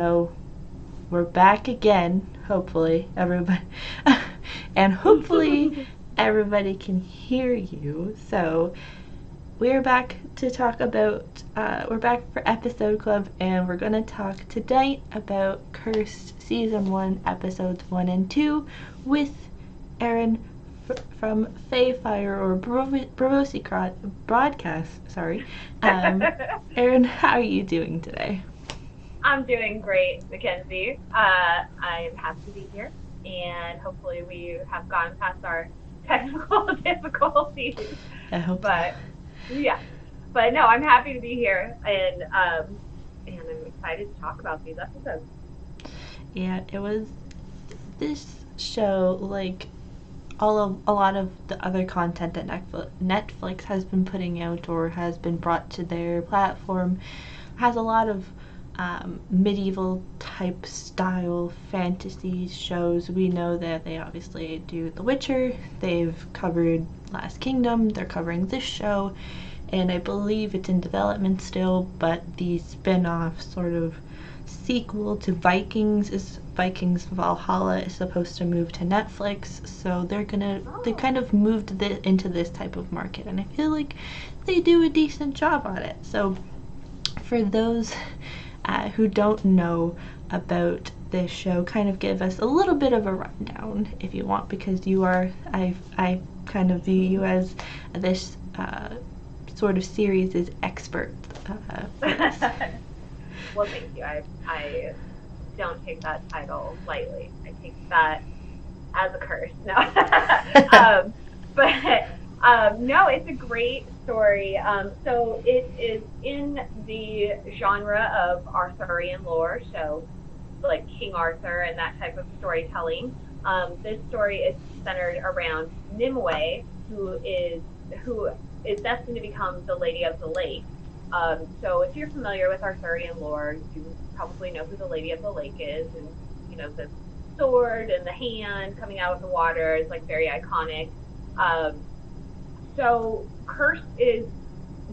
So we're back again, hopefully, everybody. And hopefully everybody can hear you. So we're back to talk about, we're back for episode club, and we're going to talk tonight about Cursed Season 1, episodes 1 and 2 with Erin from Fayfire or Braavosi broadcast. Sorry. Erin, how are you doing today? I'm doing great, Mackenzie. I'm happy to be here, and hopefully we have gone past our technical difficulties. I hope. But yeah, but no, I'm happy to be here, and I'm excited to talk about these episodes. Yeah, it was this show, like a lot of the other content that Netflix has been putting out or has been brought to their platform, has a lot of medieval type style fantasy shows. We know that they obviously do The Witcher, they've covered Last Kingdom, they're covering this show, and I believe it's in development still, but the spin-off sort of sequel to Vikings Valhalla is supposed to move to Netflix, so they kind of moved into this type of market, and I feel like they do a decent job on it. So for those who don't know about this show, kind of give us a little bit of a rundown if you want, because I kind of view you as this sort of series' expert. Well, thank you. I don't take that title lightly. I take that as a curse. No. But no, it's a great story. So it is in the genre of Arthurian lore, so like King Arthur and that type of storytelling. This story is centered around Nimue, who is destined to become the Lady of the Lake. So if you're familiar with Arthurian lore, you probably know who the Lady of the Lake is, and you know the sword and the hand coming out of the water is like very iconic. So Curse is,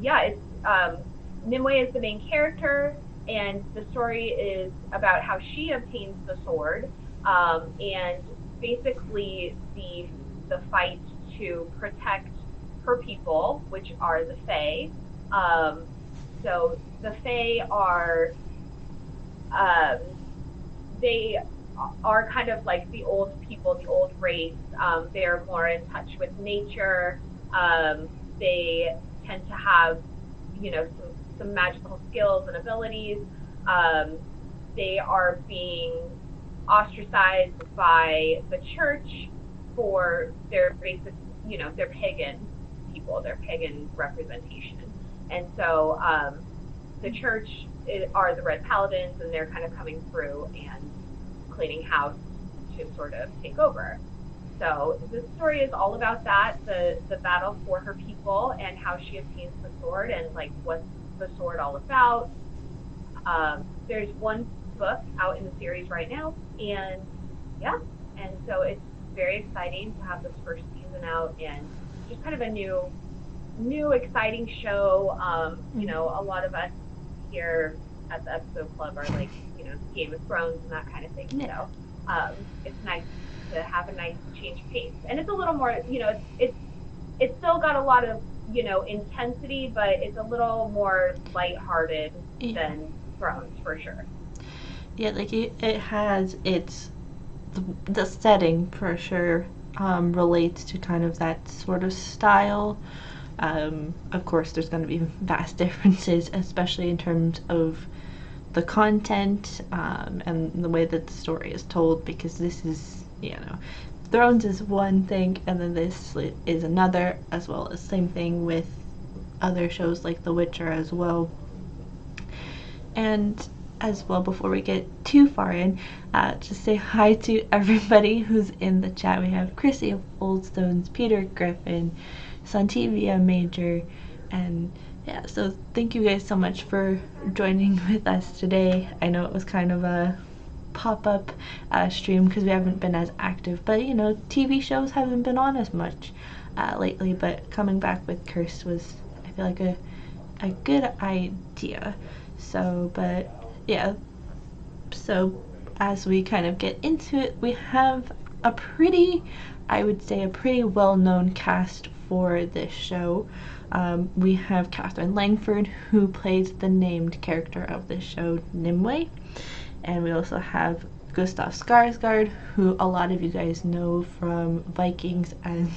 it's Nimue is the main character, and the story is about how she obtains the sword, and basically the fight to protect her people, which are the Fae. So the Fae are they are kind of like the old people, the old race. They're more in touch with nature. They tend to have, some magical skills and abilities. They are being ostracized by the church for their basic, their pagan people, their pagan representation. And so the church are the Red Paladins, and they're kind of coming through and cleaning house to sort of take over. So the story is all about that, the battle for her people and how she obtains the sword and like what's the sword all about. There's one book out in the series right now, and so it's very exciting to have this first season out and just kind of a new exciting show. A lot of us here at the episode club are like, Game of Thrones and that kind of thing. Yeah. So it's nice to have a nice change of pace, and it's a little more, it's still got a lot of intensity, but it's a little more lighthearted than Thrones for sure. Yeah, like it has the setting for sure relates to kind of that sort of style. Of course, there's going to be vast differences, especially in terms of the content and the way that the story is told, because this is, Thrones is one thing, and then this is another, as well as same thing with other shows like The Witcher as well. And as well, before we get too far in, just say hi to everybody who's in the chat. We have Chrissy of Old Stones, Peter Griffin, Santivia Major, and so thank you guys so much for joining with us today. I know it was kind of a pop-up stream because we haven't been as active, but TV shows haven't been on as much lately, but coming back with Curse was, I feel like, a good idea. So, but yeah, So as we kind of get into it, we have a pretty, I would say, a pretty well-known cast for this show. We have Katherine Langford, who plays the named character of this show, Nimue. And we also have Gustav Skarsgård, who a lot of you guys know from Vikings as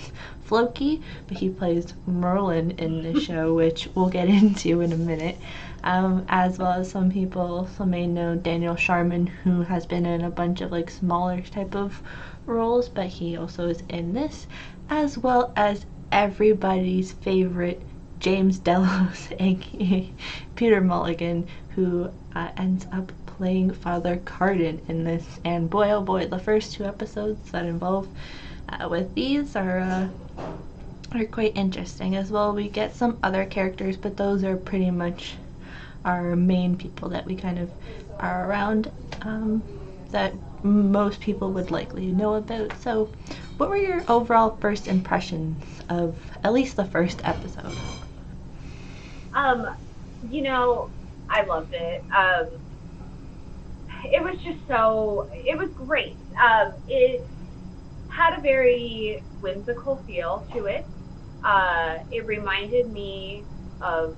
Floki, but he plays Merlin in the show, which we'll get into in a minute. As well as some people also may know Daniel Sharman, who has been in a bunch of like smaller type of roles, but he also is in this, as well as everybody's favorite James Delos, aka Peter Mulligan, who ends up playing Father Carden in this. And boy, oh boy, the first 2 episodes that involve with these are quite interesting as well. We get some other characters, but those are pretty much our main people that we kind of are around, that most people would likely know about. So what were your overall first impressions of at least the first episode? You know, I loved it. It was just it was great. It had a very whimsical feel to it. It reminded me of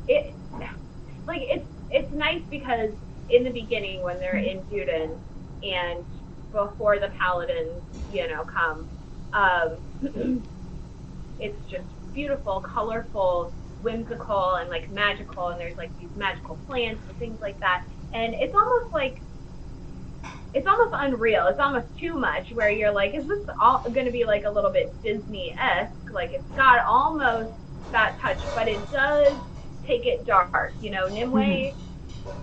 it's nice because in the beginning when they're in Duden and before the paladins, come, it's just beautiful, colorful, whimsical, and like magical, and there's like these magical plants and things like that, and it's almost unreal. It's almost too much, where you're like, is this all going to be like a little bit Disney-esque? Like, it's got almost that touch, but it does take it dark. Nimue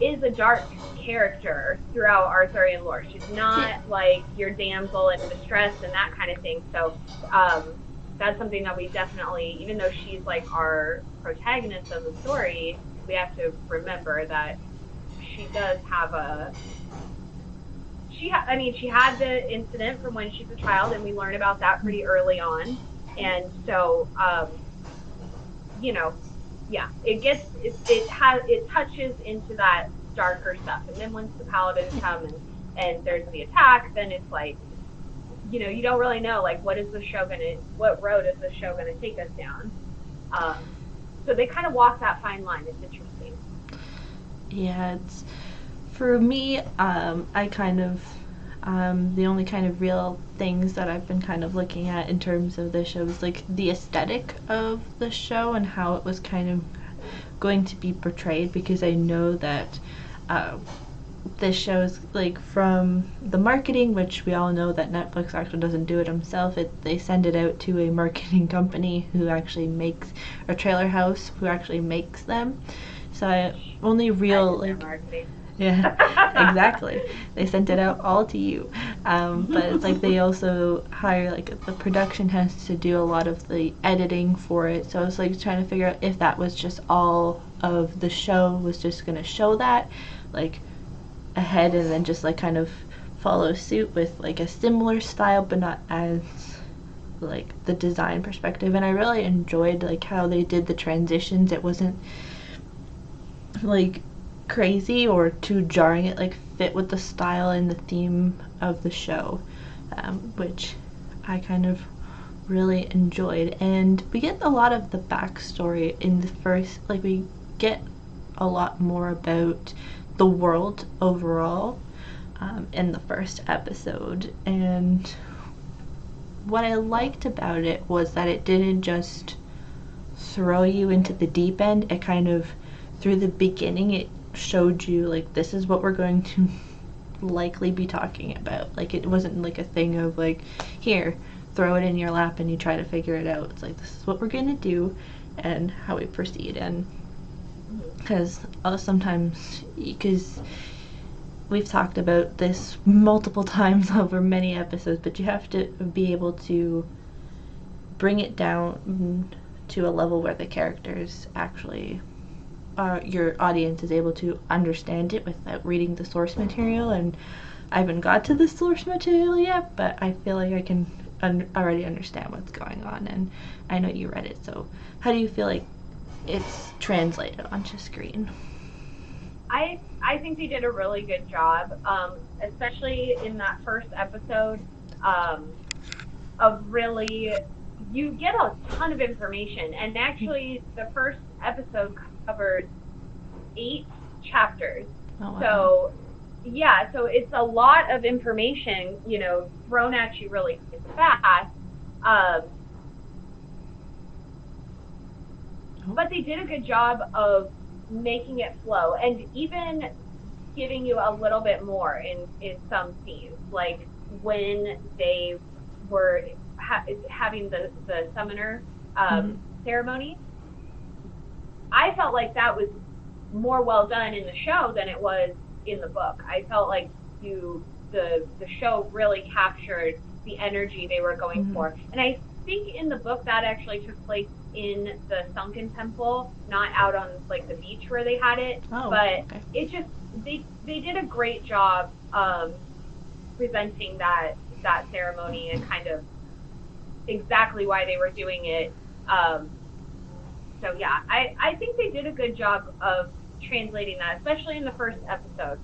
is a dark character throughout Arthurian lore. She's not like your damsel in distress and that kind of thing. So that's something that we definitely, even though she's like our protagonist of the story, we have to remember that she does have she had the incident from when she's a child, and we learn about that pretty early on. And so, yeah, it touches into that darker stuff. And then once the paladins come and there's the attack, then it's like, you don't really know, like, what road is the show gonna take us down? So they kind of walk that fine line. It's interesting. Yeah, for me, I kind of, the only kind of real things that I've been kind of looking at in terms of the show is like the aesthetic of the show and how it was kind of going to be portrayed, because I know that this show is like, from the marketing, which we all know that Netflix actually doesn't do it himself. They send it out to a marketing company who actually makes a trailer house who actually makes them. So only real like marketing. Yeah, exactly. They sent it out all to you. But it's like they also hire, like, the production has to do a lot of the editing for it. So it's like trying to figure out if that was just all of the show was just going to show that, like, ahead, and then just, like, kind of follow suit with, like, a similar style, but not as, like, the design perspective. And I really enjoyed, like, how they did the transitions. It wasn't, like, crazy or too jarring. It like fit with the style and the theme of the show, which I kind of really enjoyed. And we get a lot of the backstory in the first, like, we get a lot more about the world overall in the first episode. And what I liked about it was that it didn't just throw you into the deep end. It kind of, through the beginning, it showed you, like, this is what we're going to likely be talking about. Like, it wasn't like a thing of like, here, throw it in your lap and you try to figure it out. It's like, this is what we're gonna do and how we proceed. And because sometimes, because we've talked about this multiple times over many episodes, but you have to be able to bring it down to a level where the characters actually, your audience is able to understand it without reading the source material. And I haven't got to the source material yet, but I feel like I can already understand what's going on, and I know you read it. So how do you feel like it's translated onto screen? I think they did a really good job, especially in that first episode, of really, you get a ton of information, and actually the first episode covers 8 chapters. Oh wow. So yeah, so it's a lot of information, thrown at you really fast. But they did a good job of making it flow, and even giving you a little bit more in some scenes, like when they were having the summoner ceremony. I felt like that was more well done in the show than it was in the book. I felt like the show really captured the energy they were going for, and I think in the book that actually took place in the sunken temple, not out on like the beach where they had it. But okay. It just they did a great job presenting that ceremony and kind of exactly why they were doing it. So yeah, I think they did a good job of translating that, especially in the first episode,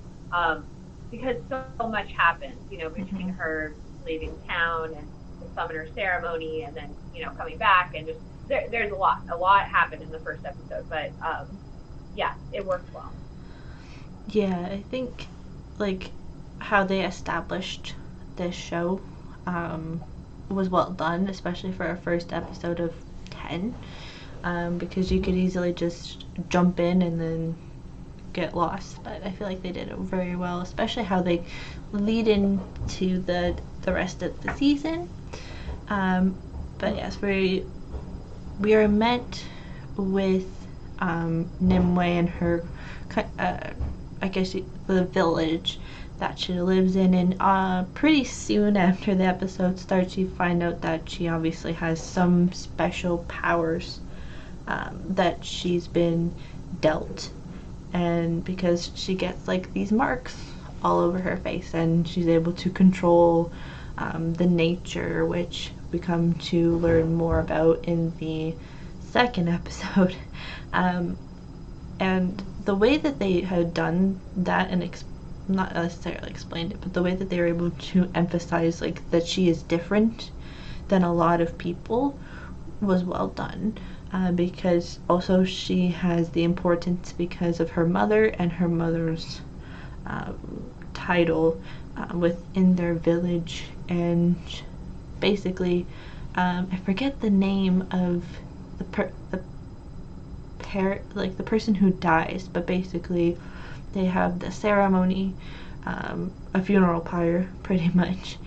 because so much happens, between her leaving town and the summoner ceremony, and then coming back, and just there's a lot happened in the first episode, but yeah, it worked well. Yeah, I think like how they established this show was well done, especially for a first episode of 10, because you could easily just jump in and then get lost. But I feel like they did it very well, especially how they lead into the rest of the season. But yes, we are met with Nimue and her, I guess, the village that she lives in, and pretty soon after the episode starts, you find out that she obviously has some special powers that she's been dealt, and because she gets like these marks all over her face, and she's able to control the nature, which we come to learn more about in the second episode. And the way that they had done that, and not necessarily explained it, but the way that they were able to emphasize like that she is different than a lot of people was well done, because also she has the importance because of her mother and her mother's title within their village. And basically, I forget the name of the person who dies, but basically they have the ceremony, a funeral pyre pretty much,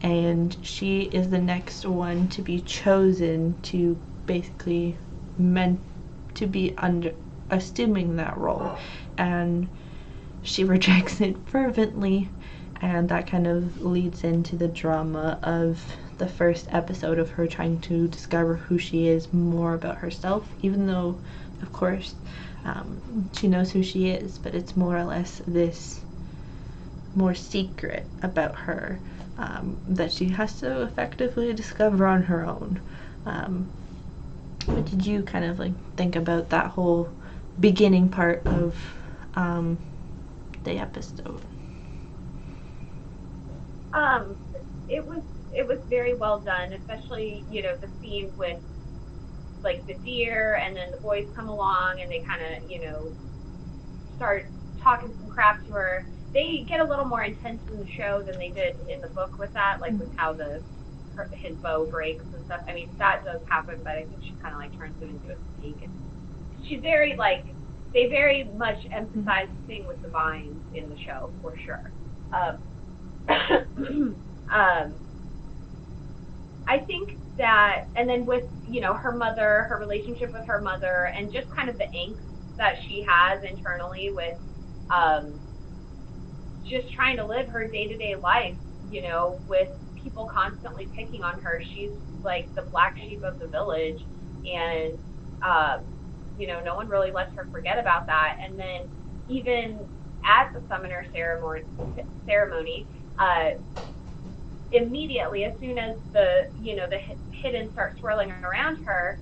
and she is the next one to be chosen to basically meant to be assuming that role, and she rejects it fervently, and that kind of leads into the drama of the first episode of her trying to discover who she is, more about herself, even though of course she knows who she is, but it's more or less this more secret about her that she has to effectively discover on her own. What did you kind of like think about that whole beginning part of the episode? It was very well done, especially the scene with like the deer, and then the boys come along and they kind of start talking some crap to her. They get a little more intense in the show than they did in the book with that, like with how his bow breaks and stuff. I mean, that does happen, but I think she kind of like turns him into a snake, and she's very like, they very much emphasize the thing with the vines in the show for sure. I think that, and then with her mother, her relationship with her mother, and just kind of the angst that she has internally with just trying to live her day-to-day life, with people constantly picking on her. She's like the black sheep of the village, and no one really lets her forget about that. And then even at the summoner ceremony, immediately, as soon as the hidden starts swirling around her,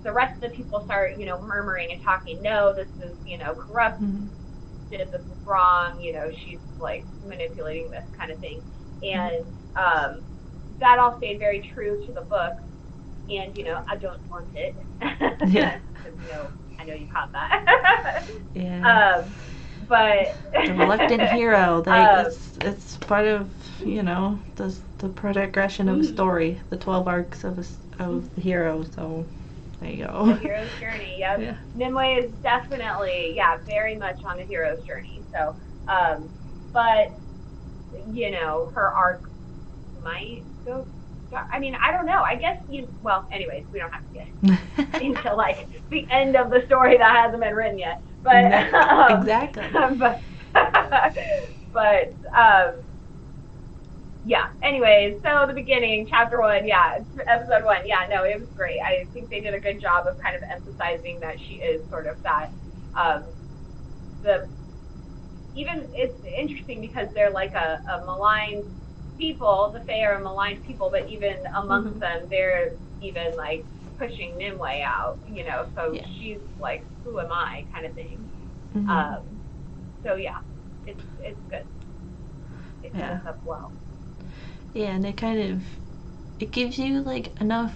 the rest of the people start, murmuring and talking, no, this is, corrupt, this is wrong, she's like manipulating this kind of thing. And that all stayed very true to the book. And, I don't want it. Yeah. I know you caught that. Yeah. But the reluctant hero, it's part of, the progression of a story, the 12 arcs of the hero, so there you go. The hero's journey, yep. Yeah. Nimue is definitely, very much on the hero's journey. So, but, her arc might go, I mean, I don't know. I guess anyways, we don't have to get into like the end of the story that hasn't been written yet. But exactly. but yeah. Anyways, so the beginning, chapter 1, episode 1, no, it was great. I think they did a good job of kind of emphasizing that she is sort of that. It's interesting because they're like a maligned people. The Fae are maligned people, but even amongst them, they're even like pushing Nimue out, so she's like, who am I, kind of thing. So it's good. It sets up well. Yeah, and it gives you like enough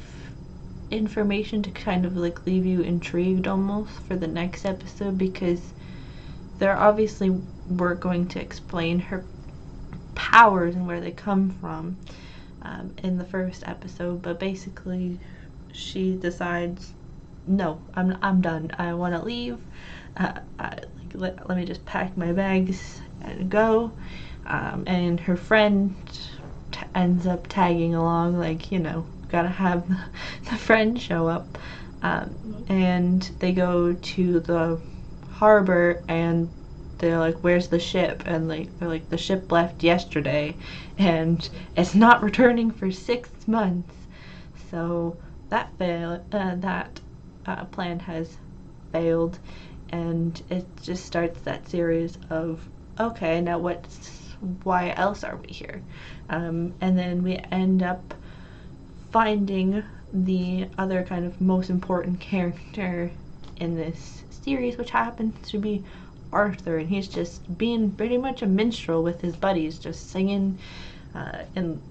information to kind of like leave you intrigued almost for the next episode, because they're obviously we're going to explain her powers and where they come from in the first episode, but basically she decides, no, I'm done. I want to leave. Let me just pack my bags and go. And her friend ends up tagging along, like, gotta have the friend show up. And they go to the harbor, and they're like, where's the ship? And they're like, the ship left yesterday and it's not returning for 6 months. So that plan has failed, and it just starts that series of, okay, now why else are we here? And then we end up finding the other kind of most important character in this series, which happens to be Arthur, and he's just being pretty much a minstrel with his buddies, just singing and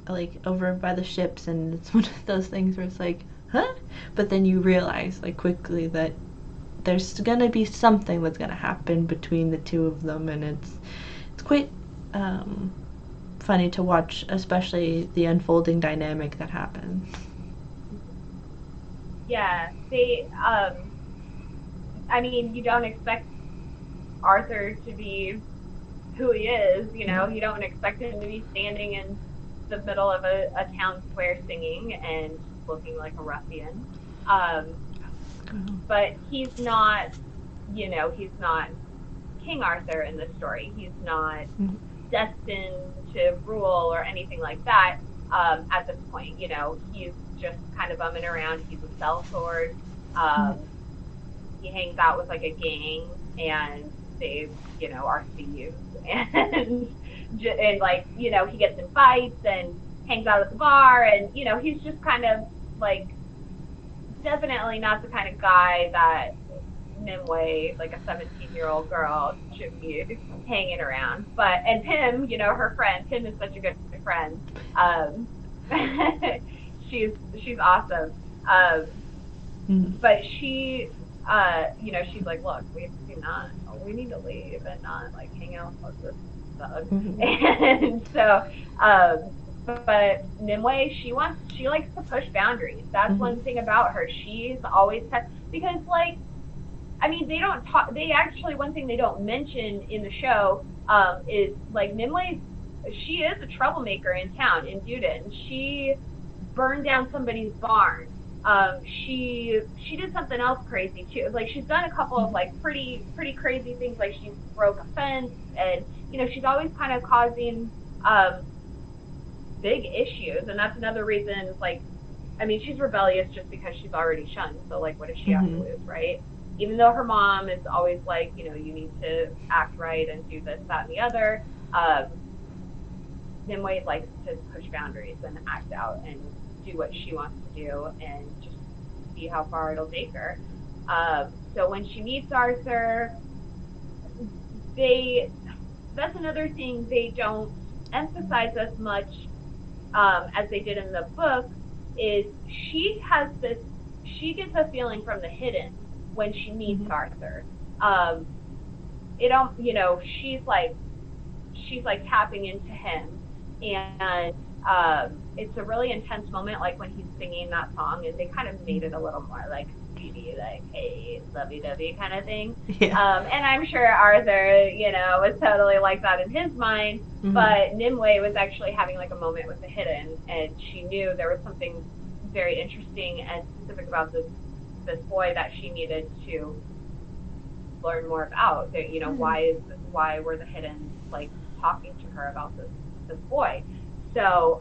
like over by the ships, and it's one of those things where it's like, huh? But then you realize like quickly that there's gonna be something that's gonna happen between the two of them, and it's quite funny to watch, especially the unfolding dynamic that happens. Yeah, I mean, you don't expect Arthur to be who he is, you don't expect him to be standing in the middle of a town square singing and looking like a ruffian. But he's not, he's not King Arthur in this story. He's not destined to rule or anything like that at this point. He's just kind of bumming around. He's a sellsword. He hangs out with like a gang, and they, are thieves, and like, he gets in fights and hangs out at the bar, and he's just kind of like definitely not the kind of guy that Nimue, like a 17-year-old girl, should be hanging around. And Pim, her friend, Pim is such a good friend. She's awesome. But she, she's like, look, we need to leave and not like hang out with this thug. And so, but Nimue, she likes to push boundaries. That's one thing about her. She's always because like, I mean, they don't talk. They actually, one thing they don't mention in the show is like Nimue. She is a troublemaker in town in Duden. She burned down somebody's barn. She did something else crazy too. Like, she's done a couple of like pretty crazy things. Like, she broke a fence, and she's always kind of causing big issues. And that's another reason. Like, I mean, she's rebellious just because she's already shunned. So like, what does she have to lose, right? Even though her mom is always like, you need to act right and do this, that, and the other. Nimue likes to push boundaries and act out and do what she wants to do and just see how far it'll take her. So when she meets Arthur, that's another thing they don't emphasize as much as they did in the book, is she gets a feeling from the hidden when she meets Arthur. She's like tapping into him, and it's a really intense moment, like when he's singing that song, and they kind of made it a little more like sweetie, like, hey, lovey-dovey kind of thing. Yeah. And I'm sure Arthur, was totally like that in his mind, but Nimue was actually having like a moment with the hidden, and she knew there was something very interesting and specific about this boy that she needed to learn more about. That, why were the hidden like talking to her about this boy? So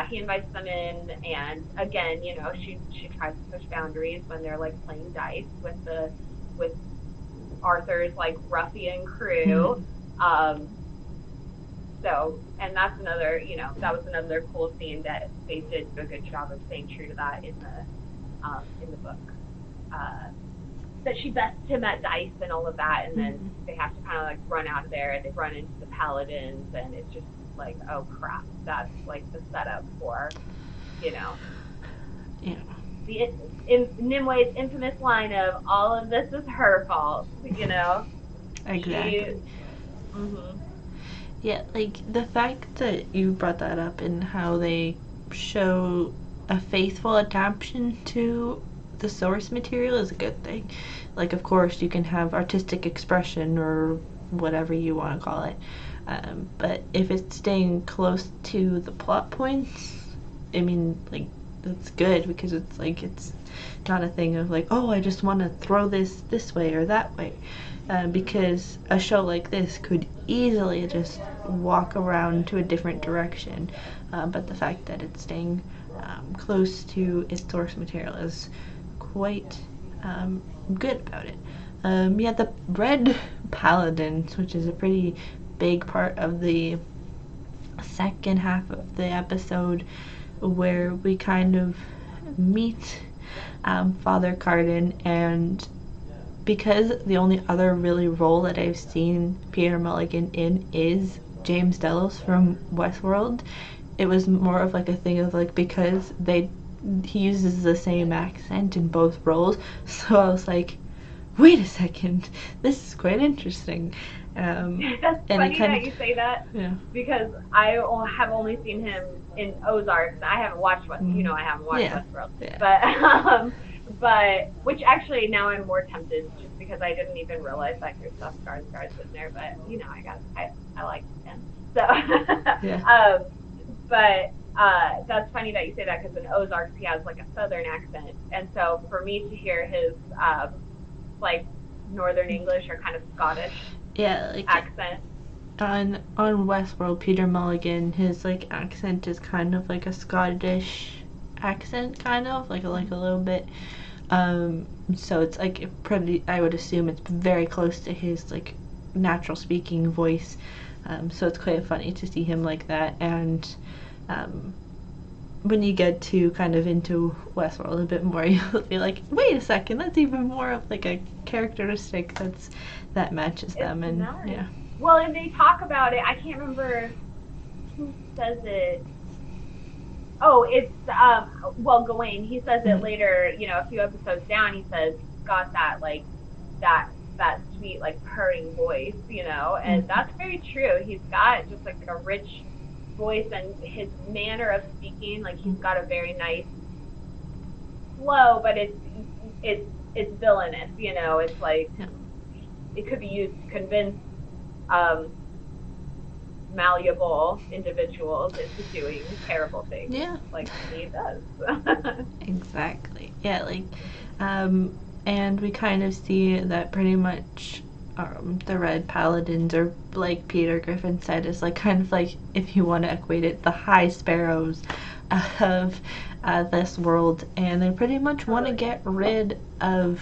he invites them in, and again, she tries to push boundaries when they're like playing dice with Arthur's like ruffian crew. So, and that's another, that was another cool scene that they did a good job of staying true to that in the book. That she bests him at dice and all of that, and then they have to kind of like run out of there, and they run into the paladins, and it's just like, oh crap, that's like the setup for, the Nimue's infamous line of all of this is her fault, Exactly. Yeah, like the fact that you brought that up and how they show a faithful adaptation to the source material is a good thing. Like, of course, you can have artistic expression or whatever you want to call it, but if it's staying close to the plot points, I mean, like, that's good, because it's like, it's not a thing of like, oh, I just want to throw this way or that way, because a show like this could easily just walk around to a different direction, but the fact that it's staying close to its source material is quite good about it. The Red Paladins, which is a pretty big part of the second half of the episode, where we kind of meet Father Cardin, and because the only other really role that I've seen Peter Mulligan in is James Delos from Westworld, it was more of like a thing of like, because he uses the same accent in both roles, so I was like, wait a second, this is quite interesting. That's funny that you say that, because I have only seen him in Ozarks. I haven't watched I haven't watched Westworld, but which actually now I'm more tempted, just because I didn't even realize that Christoph Skarsgård's in there, but I like him, so but that's funny that you say that, because in Ozarks he has like a southern accent, and so for me to hear his like northern English or kind of Scottish accent on Westworld, Peter Mulligan, his like accent is kind of like a Scottish accent, kind of like a little bit, so it's like pretty, I would assume it's very close to his like natural speaking voice, so it's quite funny to see him like that. And when you get to kind of into Westworld a bit more, you'll be like, wait a second, that's even more of like a characteristic that matches them. And nice. Well, and they talk about it, I can't remember who says it. Oh, it's Gawain, he says it later, a few episodes down. He says he's got that like that sweet like purring voice, and that's very true. He's got just like a rich voice, and his manner of speaking, like he's got a very nice flow, but it's villainous, it's like it could be used to convince malleable individuals into doing terrible things, like he does. Exactly. And we kind of see that pretty much the Red Paladins, or like Peter Griffin said, is like kind of like, if you want to equate it, the High Sparrows of this world, and they pretty much want to get rid of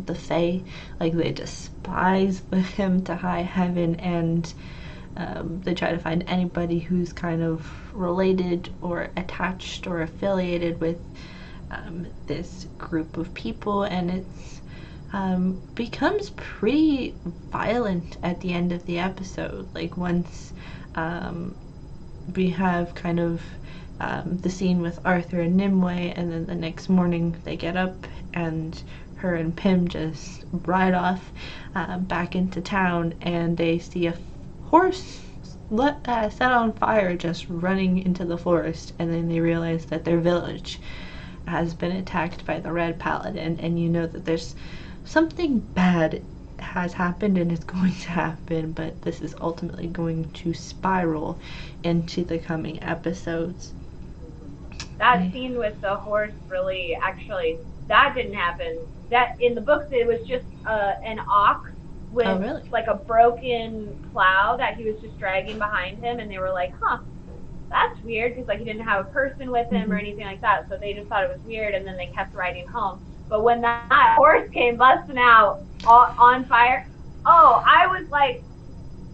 the Fae. Like, they despise them to high heaven, and they try to find anybody who's kind of related or attached or affiliated with this group of people, and it's becomes pretty violent at the end of the episode. Like, once we have kind of the scene with Arthur and Nimue, and then the next morning they get up and her and Pym just ride off back into town, and they see a horse set on fire just running into the forest, and then they realize that their village has been attacked by the Red Paladin, and you know that there's something bad has happened and is going to happen, but this is ultimately going to spiral into the coming episodes. That scene with the horse really, actually, that didn't happen. That in the books, it was just an ox with like a broken plow that he was just dragging behind him, and they were like, huh, that's weird, because like he didn't have a person with him or anything like that, so they just thought it was weird, and then they kept riding home. But when that horse came busting out on fire, I was like,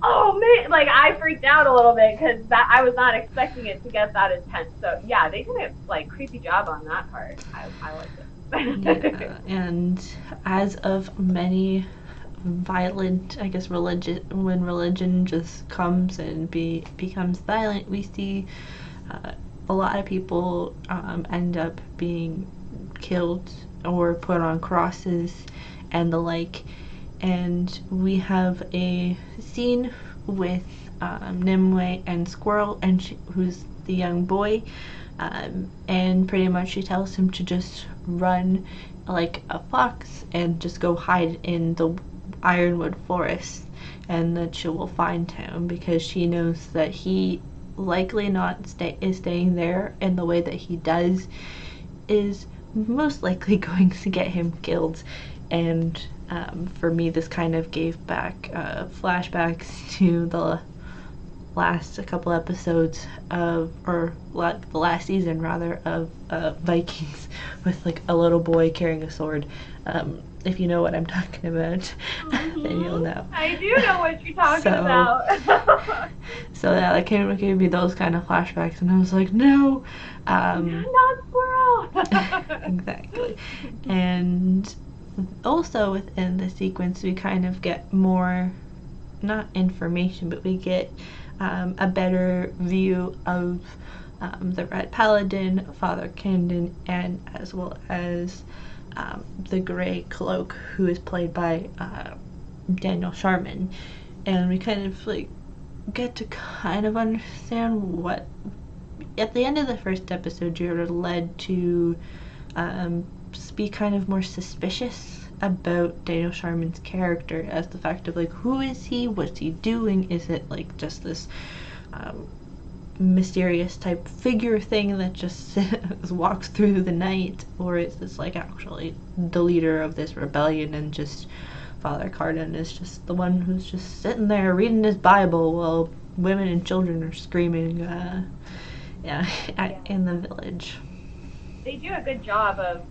oh man, like I freaked out a little bit, because I was not expecting it to get that intense. So yeah, they did a like creepy job on that part. I liked it. Yeah, and as of many violent, I guess, when religion just comes and becomes violent, we see a lot of people end up being killed or put on crosses and the like. And we have a scene with Nimue and Squirrel, and who's the young boy, and pretty much she tells him to just run like a fox and just go hide in the ironwood forest, and that she will find him, because she knows that he likely not is staying there, and the way that he does is most likely going to get him killed. And for me, this kind of gave back flashbacks to the last couple episodes of, or the last season rather, of Vikings, with like a little boy carrying a sword. If you know what I'm talking about, then you'll know. I do know what you're talking about. So yeah, that gave me those kind of flashbacks, and I was like, no, not Squirrel. Exactly. And also within the sequence, we kind of get more, not information, but we get a better view of the Red Paladin, Father Camden, and as well as the Grey Cloak, who is played by Daniel Sharman. And we kind of like get to kind of understand what, at the end of the first episode, you're led to be kind of more suspicious about Daniel Sharman's character, as the fact of like, who is he, what's he doing, is it like just this mysterious type figure thing that just walks through the night, or is this like actually the leader of this rebellion, and just Father Carden is just the one who's just sitting there reading his Bible while women and children are screaming in the village. They do a good job of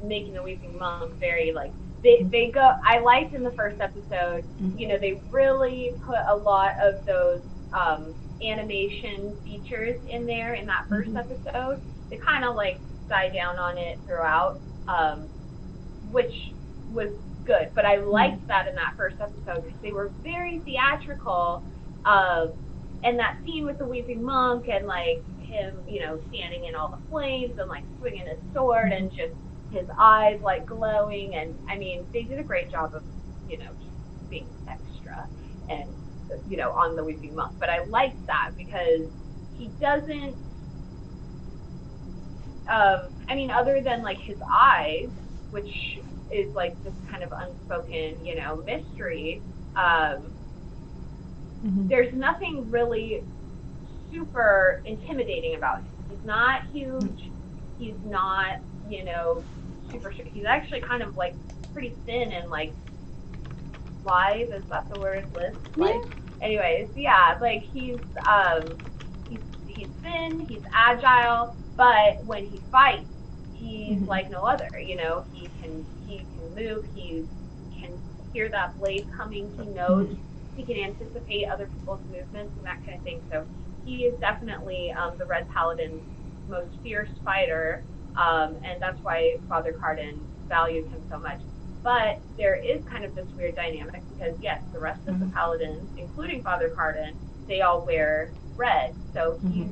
making the Weeping Monk very like, they go, I liked in the first episode, you know, they really put a lot of those animation features in there in that first episode. They kind of like died down on it throughout, which was good, but I liked that in that first episode, because they were very theatrical, and that scene with the Weeping Monk and like him, you know, standing in all the flames and like swinging his sword and just his eyes like glowing, and I mean, they did a great job of, you know, just being extra and, you know, on the Weeping Monk. But I liked that because he doesn't, I mean, other than like his eyes, which is like this kind of unspoken, you know, mystery, there's nothing really super intimidating about him. He's not huge, he's not, you know, super short. He's actually kind of like pretty thin and like lithe, is that the word, Liz? Like, anyways, yeah, like he's thin, he's agile, but when he fights, he's like no other, you know. He can move, he can hear that blade coming, he knows, he can anticipate other people's movements and that kind of thing. So he is definitely the Red Paladin's most fierce fighter, and that's why Father Cardin valued him so much. But there is kind of this weird dynamic because, yes, the rest of the paladins, including Father Cardin, they all wear red. So he's,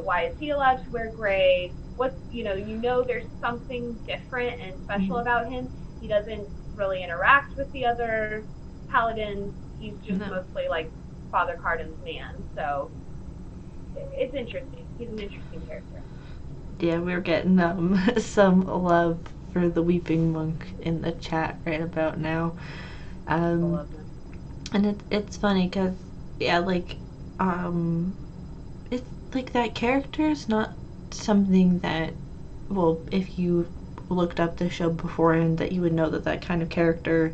why is he allowed to wear gray? What's, there's something different and special about him. He doesn't really interact with the other paladins. He's just mostly like Father Cardin's man. So it's interesting. He's an interesting character. Yeah, we're getting some love for the Weeping Monk in the chat right about now. And it's funny because, yeah, like, it's like that character is not something that, well, if you looked up the show beforehand, that you would know that that kind of character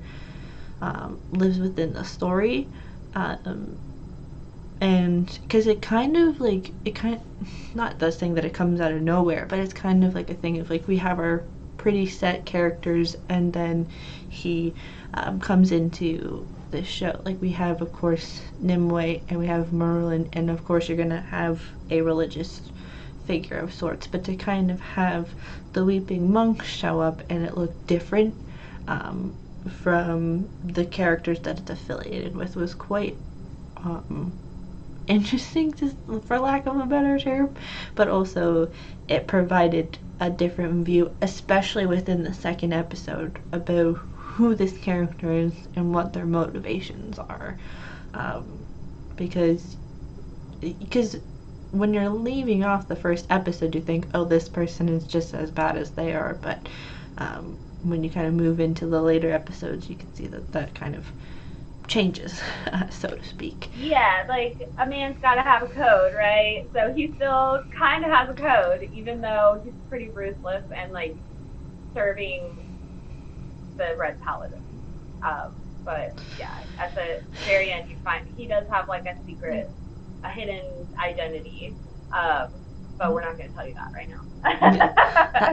lives within the story. And because it kind of like, not the thing that it comes out of nowhere, but it's kind of like a thing of like, we have our pretty set characters, and then he comes into this show. Like, we have, of course, Nimue, and we have Merlin, and of course you're gonna have a religious figure of sorts, but to kind of have the Weeping Monk show up and it looked different from the characters that it's affiliated with was quite interesting, for lack of a better term, but also it provided a different view, especially within the second episode, about who this character is and what their motivations are, because when you're leaving off the first episode, you think, oh, this person is just as bad as they are, but when you kind of move into the later episodes, you can see that kind of changes, so to speak. Yeah, like, a man's gotta have a code, right? So he still kind of has a code, even though he's pretty ruthless and, like, serving the Red Paladin. But, yeah, at the very end, you find he does have, like, a secret, a hidden identity. But we're not going to tell you that right now.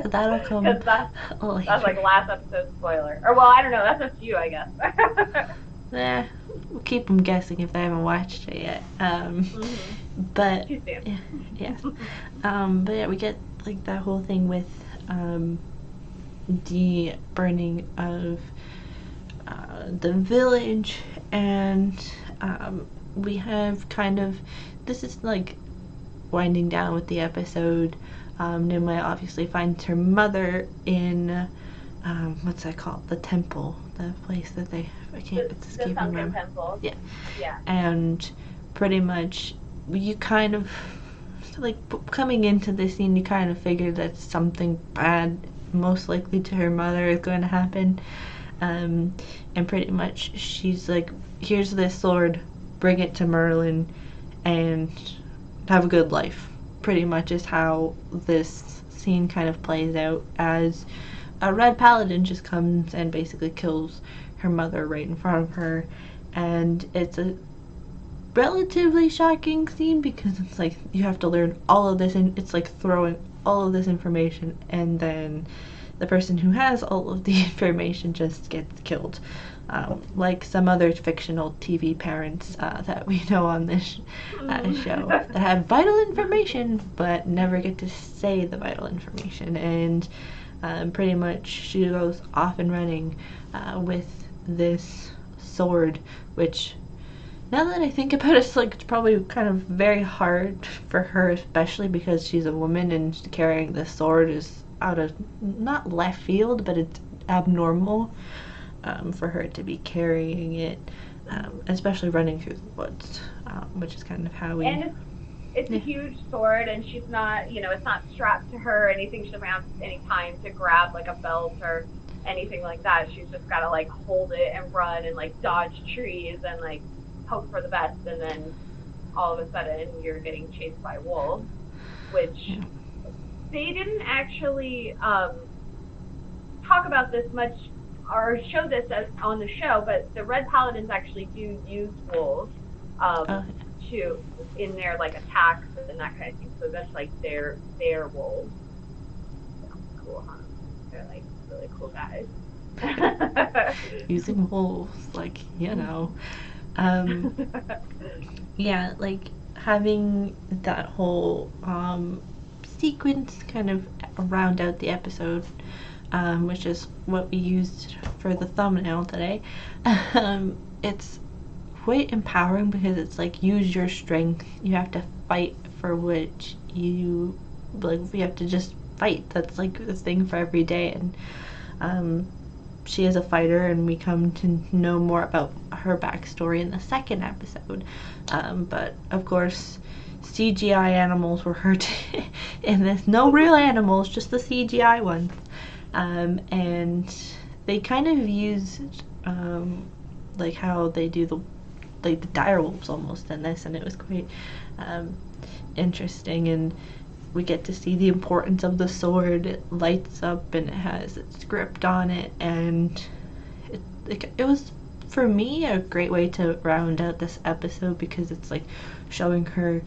That'll come. That's like last episode spoiler. Or, well, I don't know. That's up to you, I guess. We'll keep them guessing if they haven't watched it yet. But yeah. But yeah, we get like that whole thing with the burning of the village, and we have kind of, this is like winding down with the episode. Nimue obviously finds her mother in what's that called? The temple, the place that it's escaping me. Temple. Yeah. Yeah. And pretty much, you kind of, like, coming into this scene, you kind of figure that something bad, most likely to her mother, is going to happen. And pretty much, she's like, here's this sword, bring it to Merlin, and have a good life. Pretty much is how this scene kind of plays out, as a Red Paladin just comes and basically kills her mother right in front of her. And it's a relatively shocking scene because it's like you have to learn all of this, and it's like throwing all of this information, and then the person who has all of the information just gets killed. Like some other fictional TV parents that we know on this show that have vital information but never get to say the vital information. And pretty much she goes off and running with this sword, which, now that I think about it, it's like, it's probably kind of very hard for her, especially because she's a woman, and carrying this sword is out of, not left field, but it's abnormal for her to be carrying it, especially running through the woods, which is kind of how we... And it's a huge sword, and she's not, it's not strapped to her or anything. She doesn't have any time to grab, like, a belt or anything like that. She's just got to, like, hold it and run and, like, dodge trees and, like, hope for the best, and then all of a sudden you're getting chased by wolves, which they didn't actually talk about this much or show this on the show, but the Red Paladins actually do use wolves to, in their, like, attacks and that kind of thing. So that's like their wolves. Sounds cool, huh? They're like really cool guys. Using wolves, like, yeah, like having that whole sequence kind of round out the episode, which is what we used for the thumbnail today. It's quite empowering because it's like, use your strength. You have to fight for which you like. We have to just fight. That's like the thing for every day. And she is a fighter, and we come to know more about her backstory in the second episode. But of course, CGI animals were hurt in this. No real animals, just the CGI ones. And they kind of used like how they do the dire wolves almost in this, and it was quite interesting. And we get to see the importance of the sword. It lights up and it has its script on it, and it was, for me, a great way to round out this episode, because it's like showing her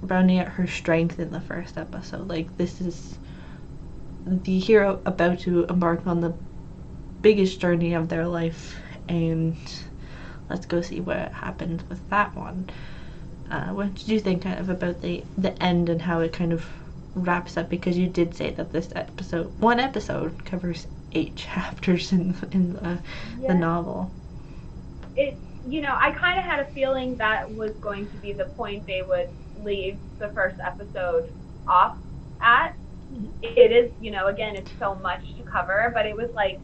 rounding out her strength in the first episode. Like, this is the hero about to embark on the biggest journey of their life, and let's go see what happens with that one. What did you think kind of about the end and how it kind of wraps up? Because you did say that this one episode covers 8 chapters in the novel. It, I kind of had a feeling that was going to be the point they would leave the first episode off at. It is, again, it's so much to cover, but it was like,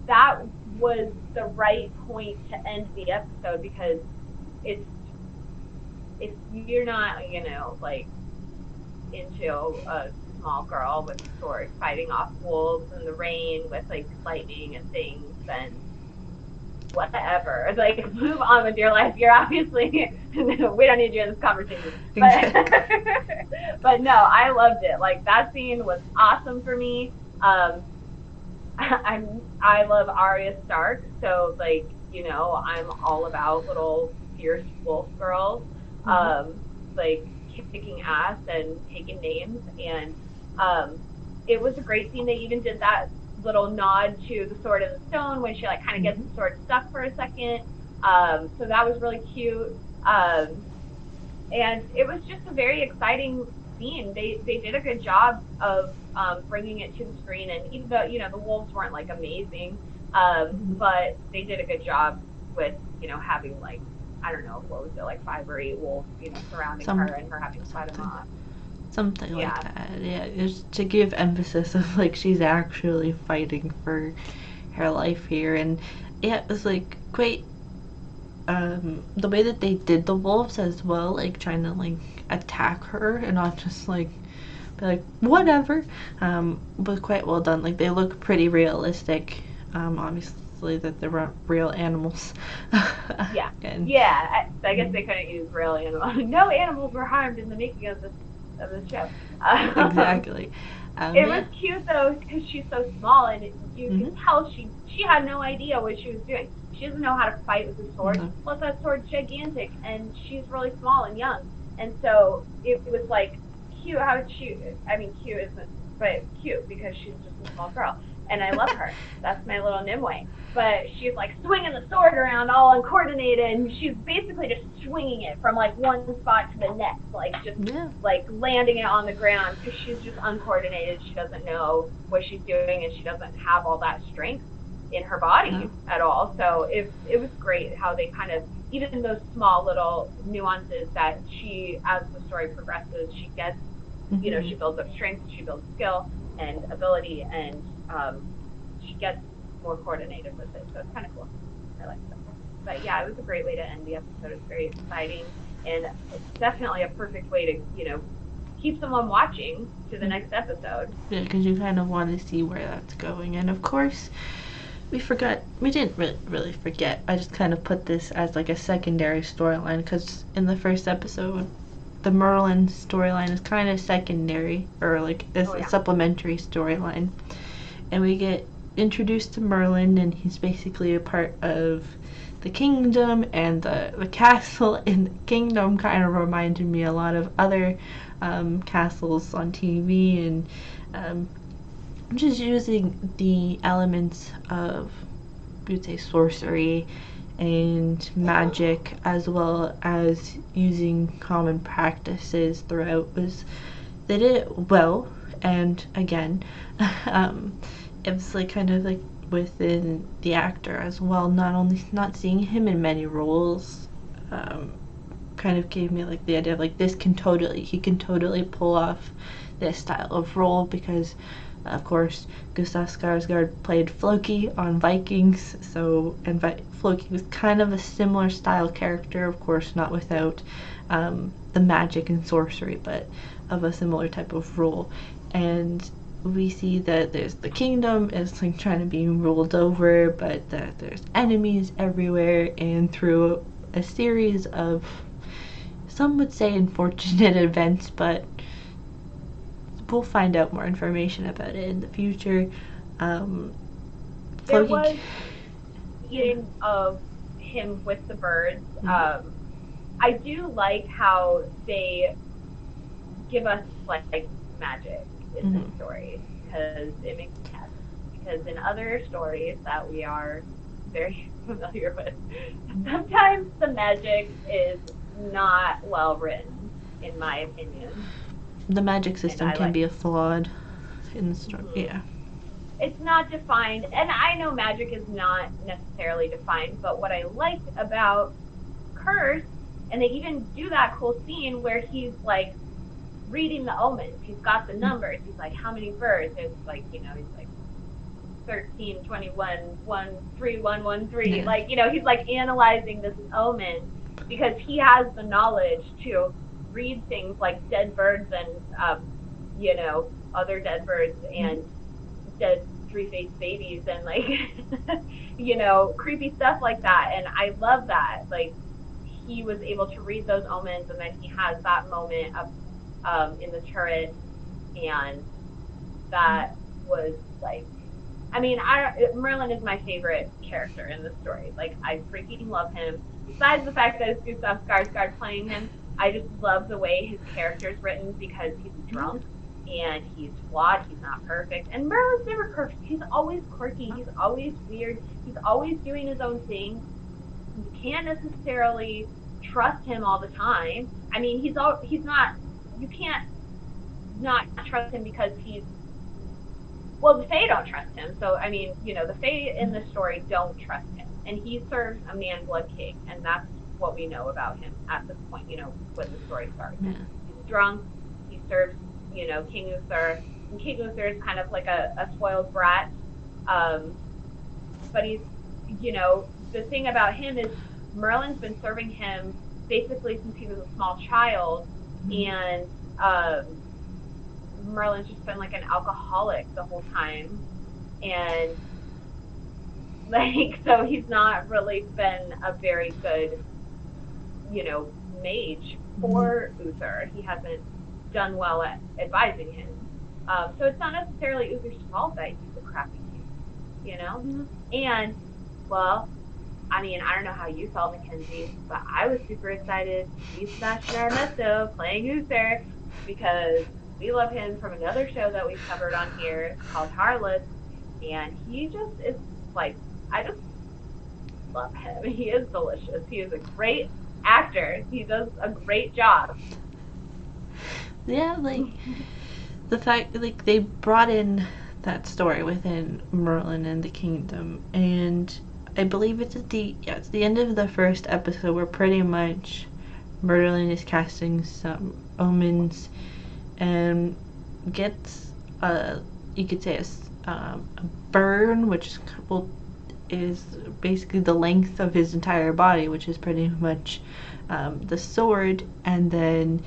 that was the right point to end the episode, because it's, if you're not, like, into a small girl with a sword fighting off wolves in the rain with, like, lightning and things, then whatever. Like, move on with your life. You're obviously, we don't need you in this conversation. But no, I loved it. Like, that scene was awesome for me. I love Arya Stark, so, like, I'm all about little fierce wolf girls. Like, kicking ass and taking names, and it was a great scene. They even did that little nod to the Sword in the Stone when she, like, kind of gets the sword stuck for a second, so that was really cute, and it was just a very exciting scene. They did a good job of bringing it to the screen, and even though, the wolves weren't, like, amazing, but they did a good job with, having, like, I don't know, what was it, like 5 or 8 wolves, surrounding her, and her having to fight them off. Something like that, yeah. Just to give emphasis of, like, she's actually fighting for her life here. And yeah, it was, like, quite, the way that they did the wolves as well, like, trying to, like, attack her and not just, like, be like, whatever, was quite well done. Like, they look pretty realistic, obviously that they weren't real animals. I guess they couldn't use real animals. No animals were harmed in the making of this show. Exactly. It was cute though, because she's so small, and you can tell she had no idea what she was doing. She doesn't know how to fight with a sword. Plus, that sword's gigantic, and she's really small and young. And so it was like cute how she. I mean, cute isn't, but cute because she's just a small girl. And I love her. That's my little Nimue. But she's, like, swinging the sword around all uncoordinated, and she's basically just swinging it from, like, one spot to the next, like, just, like, landing it on the ground, because she's just uncoordinated. She doesn't know what she's doing, and she doesn't have all that strength in her body at all. So it was great how they kind of, even those small little nuances that she, as the story progresses, she gets, she builds up strength, she builds skill and ability, and she gets more coordinated with it, so it's kind of cool. I like that. But yeah, it was a great way to end the episode. It's very exciting, and it's definitely a perfect way to, keep someone watching to the next episode. Yeah, because you kind of want to see where that's going. And of course, we didn't really forget. I just kind of put this as like a secondary storyline, because in the first episode, the Merlin storyline is kind of secondary, or like a supplementary storyline. And we get introduced to Merlin, and he's basically a part of the kingdom, and the castle in the kingdom kind of reminded me a lot of other castles on TV, and just using the elements of, you'd say, sorcery and magic, as well as using common practices throughout. They did it well, and again, it was like kind of like within the actor as well. Not seeing him in many roles, kind of gave me like the idea of like he can totally pull off this style of role, because of course Gustav Skarsgård played Floki on Vikings, Floki was kind of a similar style character, of course not without the magic and sorcery, but of a similar type of role. And we see that there's the kingdom is like trying to be ruled over, but that there's enemies everywhere, and through a series of, some would say, unfortunate events, but we'll find out more information about it in the future. There was scene of him with the birds. I do like how they give us like magic in this story, because it makes sense. Because in other stories that we are very familiar with, sometimes the magic is not well written, in my opinion. The magic system can be flawed in the story. Yeah. It's not defined, and I know magic is not necessarily defined, but what I liked about Curse, and they even do that cool scene where he's like reading the omens. He's got the numbers. He's like, how many birds? It's like, he's like 13, 21, 1, 3, 1, 1, 3. Yeah. Like, he's like analyzing this omen, because he has the knowledge to read things like dead birds and, other dead birds and dead three-faced babies and like, creepy stuff like that. And I love that. Like, he was able to read those omens, and then he has that moment of in the turret, and that was like, Merlin is my favorite character in the story. Like, I freaking love him. Besides the fact that it's Gustav Skarsgård playing him, I just love the way his character's written, because he's drunk and he's flawed. He's not perfect. And Merlin's never perfect. He's always quirky. He's always weird. He's always doing his own thing. You can't necessarily trust him all the time. I mean, you can't not trust him because the Fae don't trust him. So, the Fae in the story don't trust him. And he serves a man-blood king, and that's what we know about him at this point, when the story starts. Yeah. He's drunk, he serves, King Uther, and King Uther is kind of like a spoiled brat, but he's, the thing about him is Merlin's been serving him basically since he was a small child, and Merlin's just been like an alcoholic the whole time, and like, so he's not really been a very good, mage for Uther. He hasn't done well at advising him. So it's not necessarily Uther's fault that he's a crappy king, And, well, I don't know how you felt, Mackenzie, but I was super excited to see Sebastian Armesto playing Uther, because we love him from another show that we've covered on here called Harlots, and he just is like, I just love him. He is delicious. He is a great actor. He does a great job. Yeah, like the fact, like, they brought in that story within Merlin and the Kingdom, and I believe it's at the end of the first episode where pretty much Merlin is casting some omens and gets you could say a burn, which is basically the length of his entire body, which is pretty much the sword. And then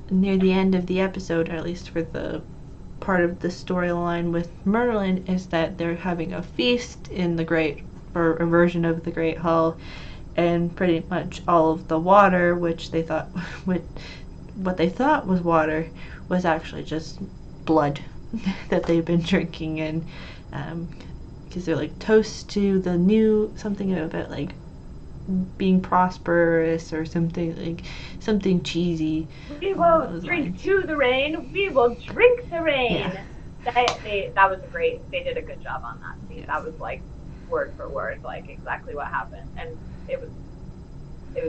near the end of the episode, or at least for the part of the storyline with Merlin, is that they're having a feast in a version of the Great Hall, and pretty much all of the water, which they thought what they thought was water, was actually just blood that they've been drinking. And because they're like toast to the new, something about like being prosperous or something cheesy. We won't drink to the rain, we will drink the rain. Yeah. That was great. They did a good job on that scene. That was like word for word, like exactly what happened, and it was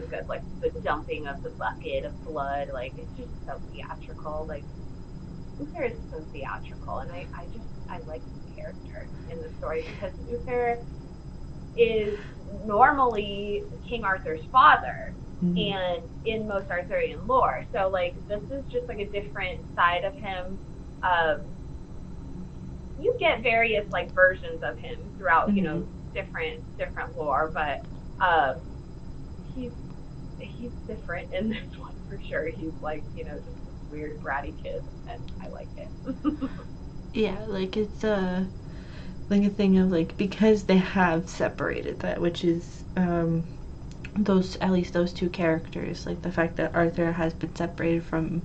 good. Like the dumping of the bucket of blood, like it's just so theatrical. Like Uther is so theatrical, and I like his character in the story because Uther is normally King Arthur's father, and in most Arthurian lore. So like this is just like a different side of him. You get various like versions of him throughout, you know, different lore, but he's different in this one for sure. He's like, you know, just this weird bratty kid, and I like it. Yeah, like it's like a thing of like, because they have separated that, which is those, at least those two characters, like the fact that Arthur has been separated from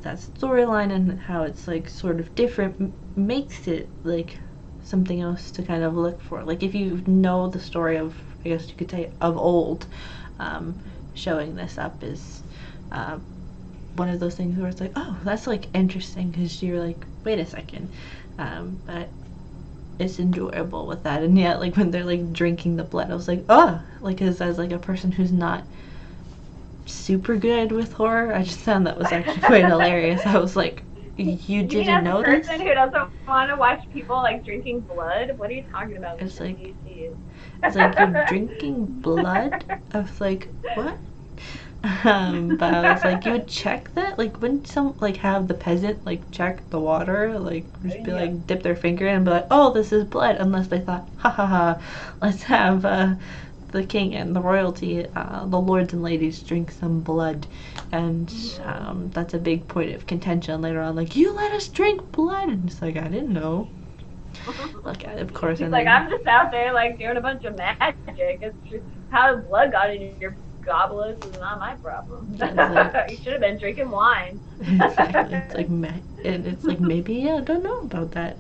that storyline and how it's like sort of different makes it like something else to kind of look for. Like if you know the story of, I guess you could say, of old, showing this up is one of those things where it's like, oh, that's like interesting, because you're like, wait a second, but it's enjoyable with that. And yet, like when they're like drinking the blood, I was like, oh, like as like a person who's not super good with horror, I just found that was actually quite hilarious. I was like, you didn't know this? As a person who doesn't want to watch people like drinking blood, what are you talking about? It's like you're drinking blood. I was like, what? But I was like, you would check that? Like, wouldn't some like have the peasant like check the water, like just be like dip their finger in and be like, oh, this is blood, unless they thought, ha ha ha, let's have the king and the royalty, the lords and ladies, drink some blood. And that's a big point of contention later on, like, you let us drink blood, and it's like, I didn't know. Like, of course. He's like, I'm just out there like doing a bunch of magic. It's just how the blood got in your goblets is not my problem. Like, you should have been drinking wine. Exactly. It's like, and it's like, maybe I don't know about that.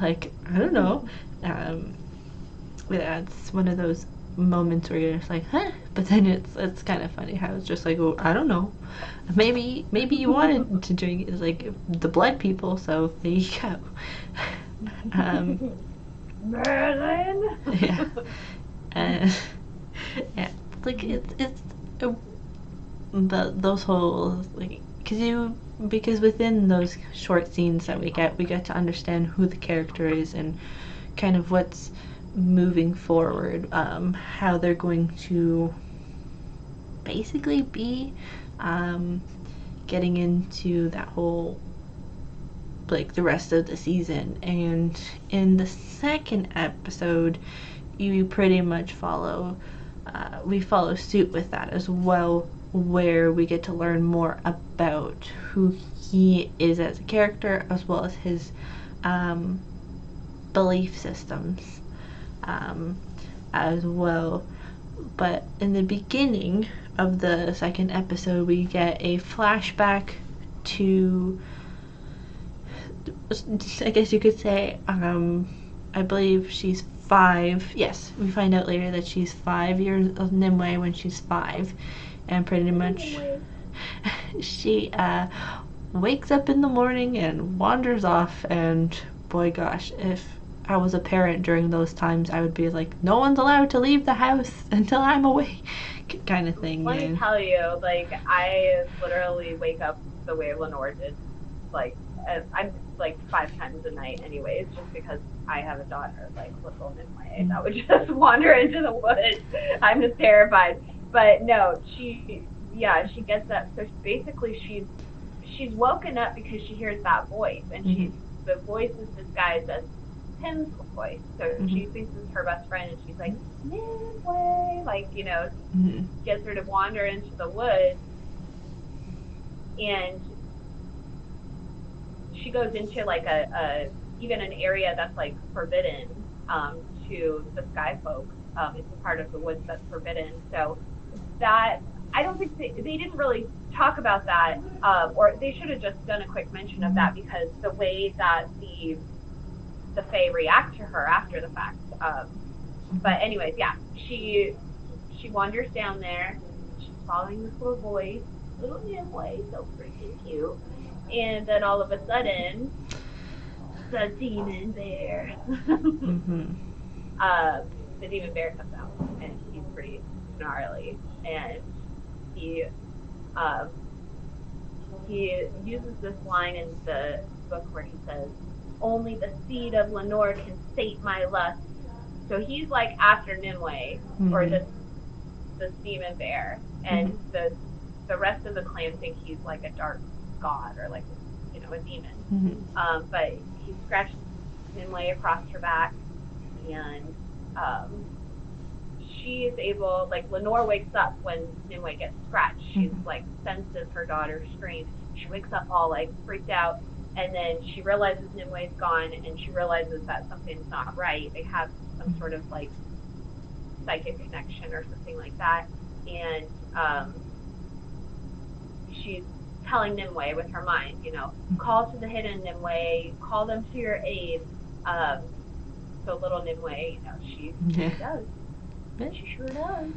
Like, I don't know. Yeah, it's one of those moments where you're just like, huh? But then it's kind of funny how it's just like, well, I don't know. Maybe you wanted to drink. It's like the blood people, so there you go. Merlin. Yeah. Yeah. Like it's those whole like, because within those short scenes that we get to understand who the character is and kind of what's moving forward, how they're going to basically be getting into that whole like the rest of the season. And in the second episode, you pretty much we follow suit with that as well, where we get to learn more about who he is as a character, as well as his belief systems as well. But in the beginning of the second episode, we get a flashback to, I guess you could say, I believe she's 5. Yes, we find out later that she's 5 years of Nimue when she's 5, and pretty much she wakes up in the morning and wanders off. And boy gosh, if I was a parent during those times, I would be like, no one's allowed to leave the house until I'm away, kind of thing. Let me tell you, like, I literally wake up the way Lenore did, like, I'm like 5 times a night anyways, just because I have a daughter, like little Nimue, that would just wander into the woods. I'm just terrified. But no, she gets up. So basically she's woken up because she hears that voice, and the voice is disguised as Tim's voice. So she thinks it's her best friend, and she's like, Nimue, like, you know, gets her to wander into the woods. And she goes into like even an area that's like forbidden to the sky folk. It's a part of the woods that's forbidden. So that, I don't think they didn't really talk about that, or they should have just done a quick mention of that, because the way that the Fae react to her after the fact. But anyways, yeah, she wanders down there. She's following this little voice, little Nimue, so freaking cute. And then all of a sudden, the demon bear. The demon bear comes out, and he's pretty gnarly. And he he uses this line in the book where he says, "Only the seed of Lenore can sate my lust." So he's like after Nimue, or this demon bear, and the rest of the clan think he's like a dark god or like, you know, a demon. But he scratched Nimue across her back, and she is able, like, Lenore wakes up when Nimue gets scratched. She's like senses her daughter's scream. She wakes up all like freaked out, and then she realizes Nimue's gone, and she realizes that something's not right. They have some sort of like psychic connection or something like that, and she's telling Nimue with her mind, you know, call to the hidden, Nimue, call them to your aid. So little Nimue, you know, she does. She sure does.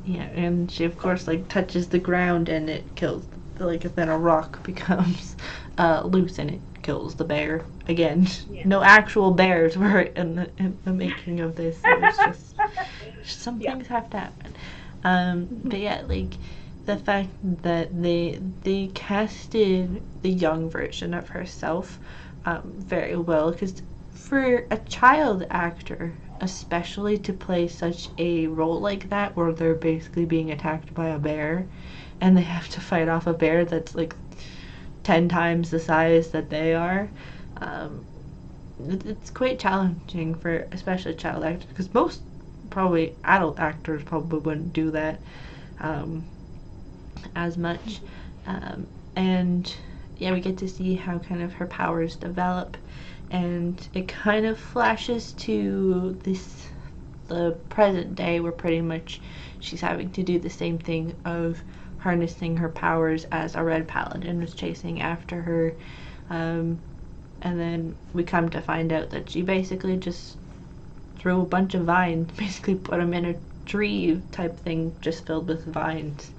Yeah, and she of course like touches the ground and it kills, like, then a rock becomes loose and it kills the bear again. No actual bears were in the making of this. It was just some things have to happen. But yeah, like the fact that they casted the young version of herself very well, because for a child actor especially to play such a role like that where they're basically being attacked by a bear and they have to fight off a bear that's like 10 times the size that they are, it's quite challenging for especially child actors, because most probably adult actors probably wouldn't do that as much. And yeah, we get to see how kind of her powers develop, and it kind of flashes to the present day where pretty much she's having to do the same thing of harnessing her powers as a red paladin was chasing after her, and then we come to find out that she basically just threw a bunch of vines, basically put them in a tree type thing just filled with vines,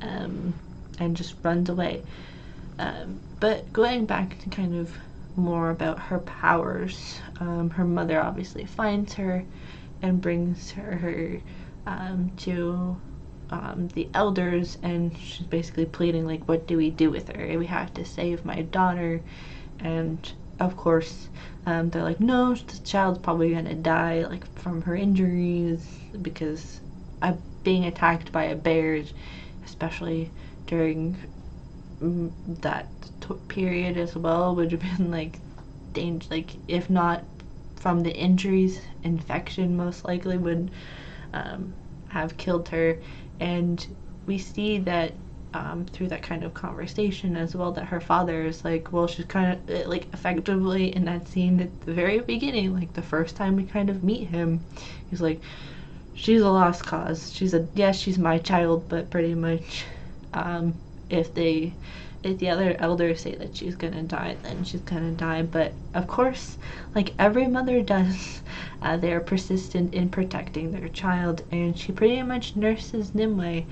and just runs away. But going back to kind of more about her powers, her mother obviously finds her and brings her to the elders, and she's basically pleading like, what do we do with her? We have to save my daughter. And of course they're like, no, the child's probably gonna die like from her injuries, because being attacked by a bear, especially during that period as well, would have been like danger, like if not from the injuries, infection most likely would have killed her. And we see that through that kind of conversation as well, that her father is like, well, she's kind of like effectively in that scene at the very beginning, like the first time we kind of meet him, he's like, she's a lost cause, she's my child, but pretty much if the other elders say that she's gonna die, then she's gonna die. But of course, like every mother does, they're persistent in protecting their child, and she pretty much nurses Nimue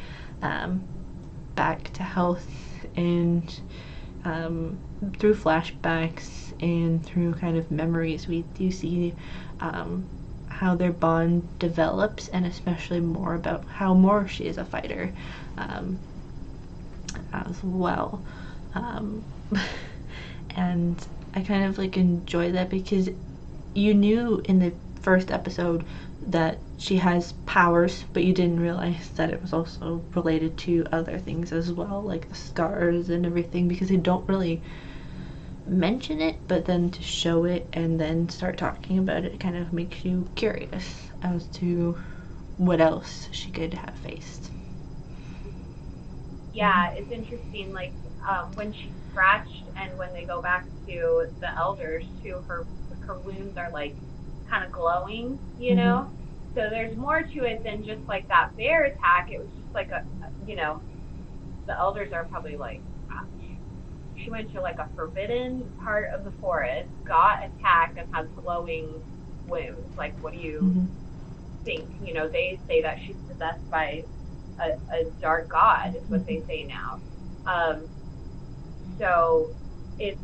back to health, and through flashbacks and through kind of memories, we do see how their bond develops, and especially more about how more she is a fighter as well. And I kind of like enjoy that, because you knew in the first episode that she has powers, but you didn't realize that it was also related to other things as well, like the scars and everything, because they don't really mention it, but then to show it and then start talking about it kind of makes you curious as to what else she could have faced. Yeah, it's interesting, like when she's scratched and when they go back to the elders too, her wounds are like kind of glowing, you know? So there's more to it than just like that bear attack. It was just like you know, the elders are probably like, she went to like a forbidden part of the forest, got attacked, and has glowing wounds. Like, what do you think? You know, they say that she's possessed by a dark god, is what they say now. So it's,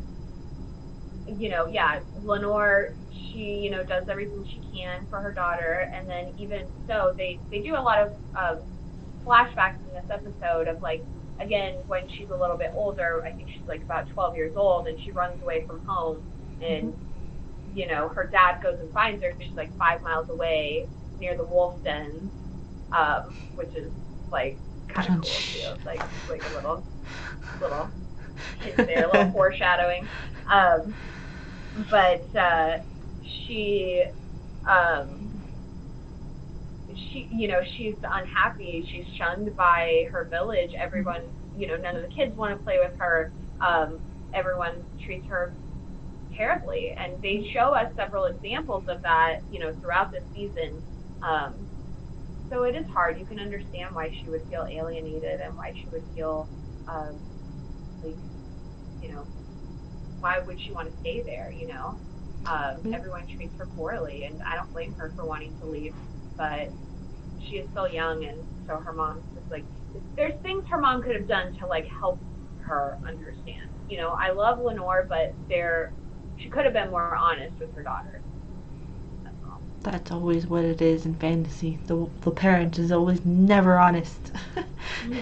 you know, yeah, Lenore, she, you know, does everything she can for her daughter, and then even so, they do a lot of flashbacks in this episode of like again, when she's a little bit older, I think she's like about 12 years old, and she runs away from home, and you know, her dad goes and finds her. She's like 5 miles away near the wolf dens, which is like kind of cool too. It's like a little hint there, a little foreshadowing. But she, you know, she's unhappy. She's shunned by her village. Everyone, you know, none of the kids want to play with her. Everyone treats her terribly, and they show us several examples of that, you know, throughout this season. So it is hard. You can understand why she would feel alienated and why she would feel like, you know, why would she want to stay there, you know? Everyone treats her poorly, and I don't blame her for wanting to leave, but she is still young, and so her mom's just like, there's things her mom could have done to like help her understand. You know, I love Lenore, but she could have been more honest with her daughter. That's all. That's always what it is in fantasy. The parent is always never honest.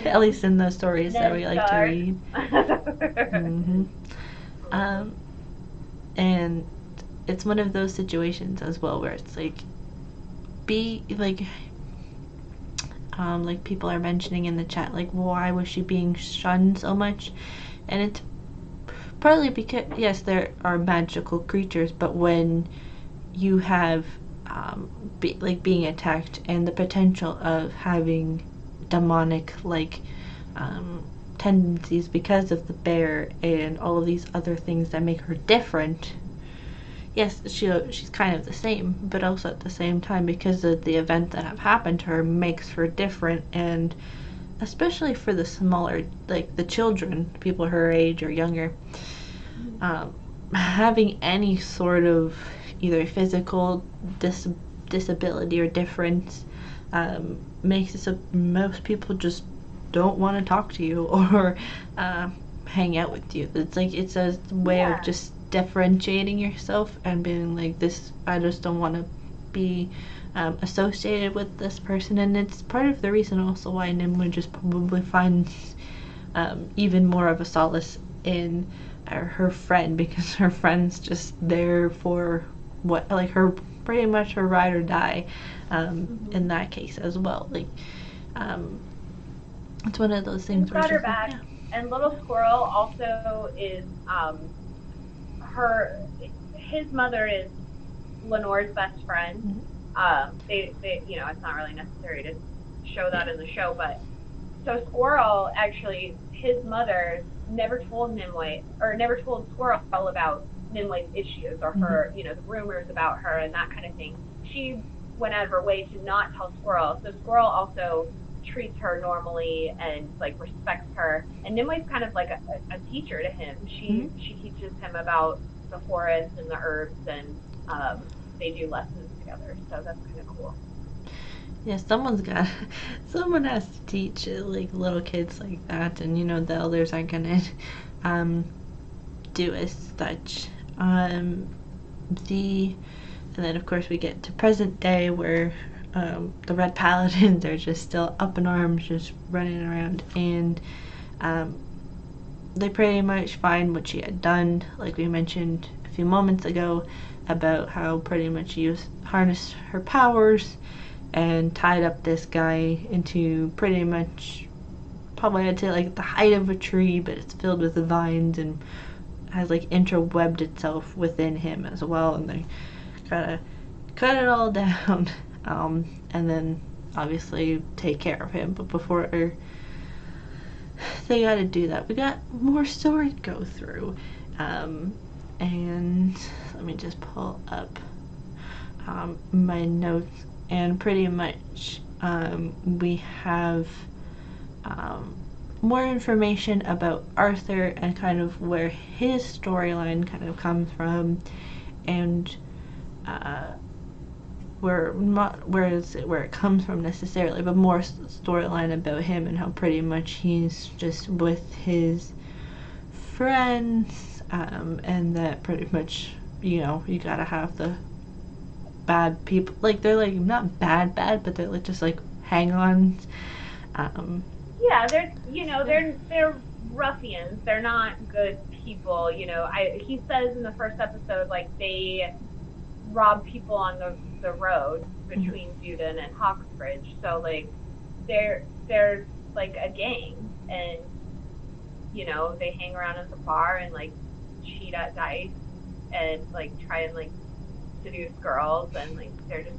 At least in those stories that we like to read. And it's one of those situations as well where it's like, like people are mentioning in the chat, like, why was she being shunned so much? And it's partly because, yes, there are magical creatures, but when you have being attacked and the potential of having demonic tendencies because of the bear and all of these other things that make her different. Yes, she's kind of the same, but also at the same time, because of the events that have happened to her, makes her different. And especially for the smaller, like the children, people her age or younger, having any sort of either physical disability or difference makes it so most people just don't want to talk to you or hang out with you. It's like, it's a way of just differentiating yourself and being like, this, I just don't want to be associated with this person. And it's part of the reason also why Nimue just probably finds even more of a solace in her friend, because her friend's just there for what, like, her, pretty much her ride or die in that case as well. Like, it's one of those things where got her back. Yeah. And Little Squirrel also is his mother is Lenore's best friend. They you know, it's not really necessary to show that in the show, but so Squirrel, actually, his mother never told Squirrel about Nimue's issues or her, you know, the rumors about her and that kind of thing. She went out of her way to not tell Squirrel. So Squirrel also treats her normally and like respects her. And Nimue's kind of like a teacher to him. She teaches him about the forest and the herbs, and they do lessons together. So that's kind of cool. Yeah, someone has to teach like little kids like that, and you know the elders aren't gonna do as such. And then of course we get to present day where the Red Paladins are just still up in arms, just running around, and they pretty much find what she had done, like we mentioned a few moments ago, about how pretty much she harnessed her powers and tied up this guy into pretty much, probably I'd say like the height of a tree, but it's filled with vines and has like interwebbed itself within him as well, and they gotta cut it all down and then obviously take care of him. But before they gotta do that, we got more story to go through, and let me just pull up my notes, and pretty much we have more information about Arthur and kind of where his storyline kind of comes from, and where it comes from necessarily, but more storyline about him and how pretty much he's just with his friends, and that pretty much, you know, you gotta have the bad people, like they're like not bad, but they're like just like hang-ons. Yeah, they're ruffians. They're not good people. He says in the first episode, like, they rob people on the road between Buden and Hawksbridge. So, like, they're like a gang, and they hang around at the bar and, like, cheat at dice and, like, try and, like, seduce girls, and, like, they're just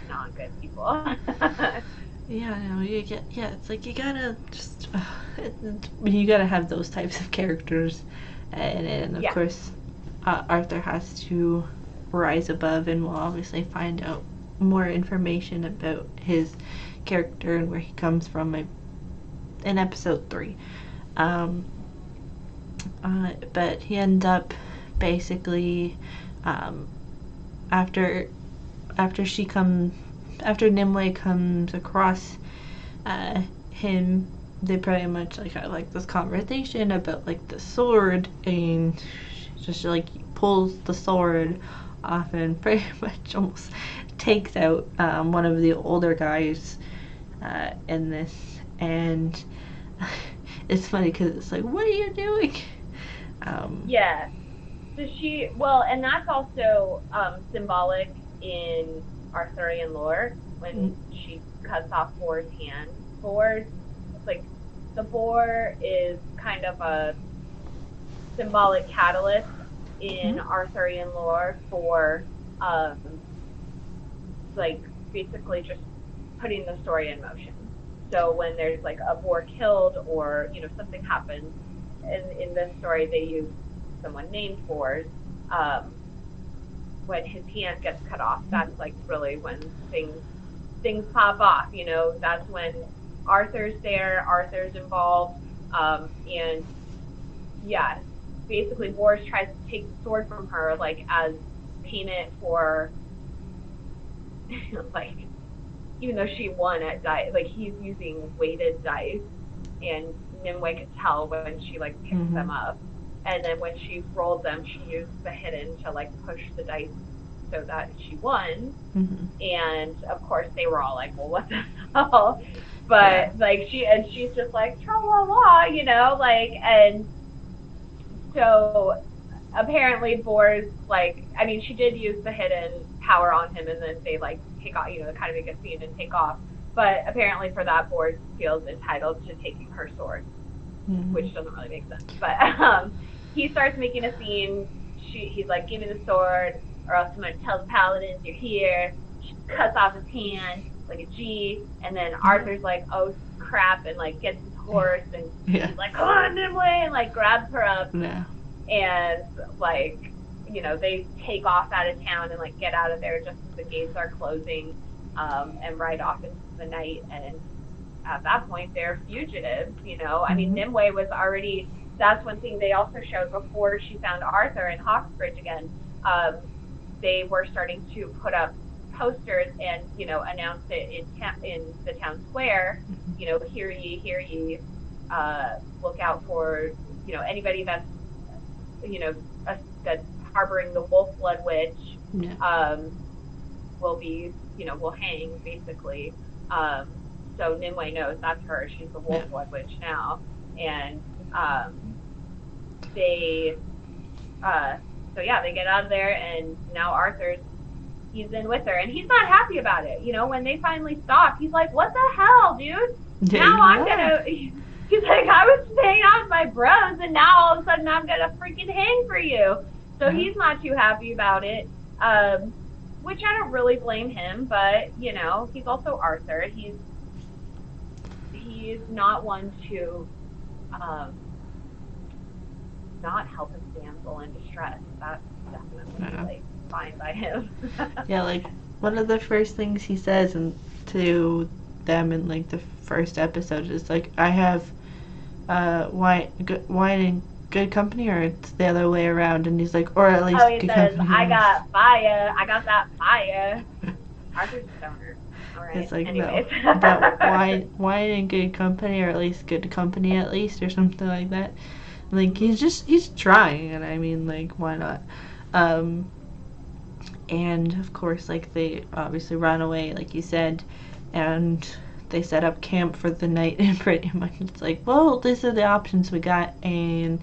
not good people. Yeah, no, it's like you gotta just, you gotta have those types of characters, and of course, Arthur has to rise above, and we'll obviously find out more information about his character and where he comes from in episode 3. But he ends up basically, after Nimue comes across him, they pretty much like this conversation about, like, the sword, and just, like, pulls the sword off and pretty much almost takes out one of the older guys in this. And it's funny because it's like, what are you doing? Yeah. So and that's also symbolic in Arthurian lore, when she cuts off Boar's hand. Like, the boar is kind of a symbolic catalyst in Arthurian lore for, like, basically just putting the story in motion. So when there's, like, a boar killed, or something happens, in this story they use someone named Boars. When his hand gets cut off, that's, like, really when things pop off. That's when Arthur's there, Arthur's involved, and yeah, basically Boris tries to take the sword from her, like, as payment for, like, even though she won at dice, like, he's using weighted dice, and Nimue could tell when she, like, picks them up. And then when she rolled them, she used the hidden to, like, push the dice so that she won. And of course they were all like, well, what the hell? But like, she's just like, tra-la-la, like, and so apparently Boars, like, I mean, she did use the hidden power on him, and then they, like, take off, kind of make a scene and take off. But apparently for that, Boars feels entitled to taking her sword, which doesn't really make sense. But he starts making a scene. He's like, give me the sword, or else I'm going to tell the paladins you're here. She cuts off his hand like a G, and then Arthur's like, oh crap, and, like, gets his horse, and he's like, come on, Nimue, and, like, grabs her up, and, like, they take off out of town and, like, get out of there just as the gates are closing, and ride off into the night. And at that point they're fugitives. I mean, Nimue was already, that's one thing they also showed before she found Arthur in Hawksbridge again. They were starting to put up posters and, announce it in the town square, hear ye, look out for, anybody that's, that's harboring the wolf blood witch, will be, will hang, basically. So Nimue knows that's her. She's the wolf blood witch now. And they get out of there, and now he's in with her, and he's not happy about it. When they finally stop, he's like, what the hell, dude? Now I'm gonna, he's like, I was hanging out with my bros, and now all of a sudden I'm gonna freaking hang for you. So he's not too happy about it, which I don't really blame him, but, he's also Arthur. He's not one to not help a damsel in distress. That's definitely like fine by him. Yeah, like, one of the first things he says to them in, like, the first episode is, like, I have wine and good company, or it's the other way around, and he's like, or at least he good says, company. I got fire, I got that fire. Arthur's a stoner. All right. It's like, anyways. no, that wine and good company, or at least good company at least, or something like that. Like, he's trying, and I mean, like, why not? And of course, like, they obviously run away, like you said, and they set up camp for the night, and pretty much it's like, well, these are the options we got, and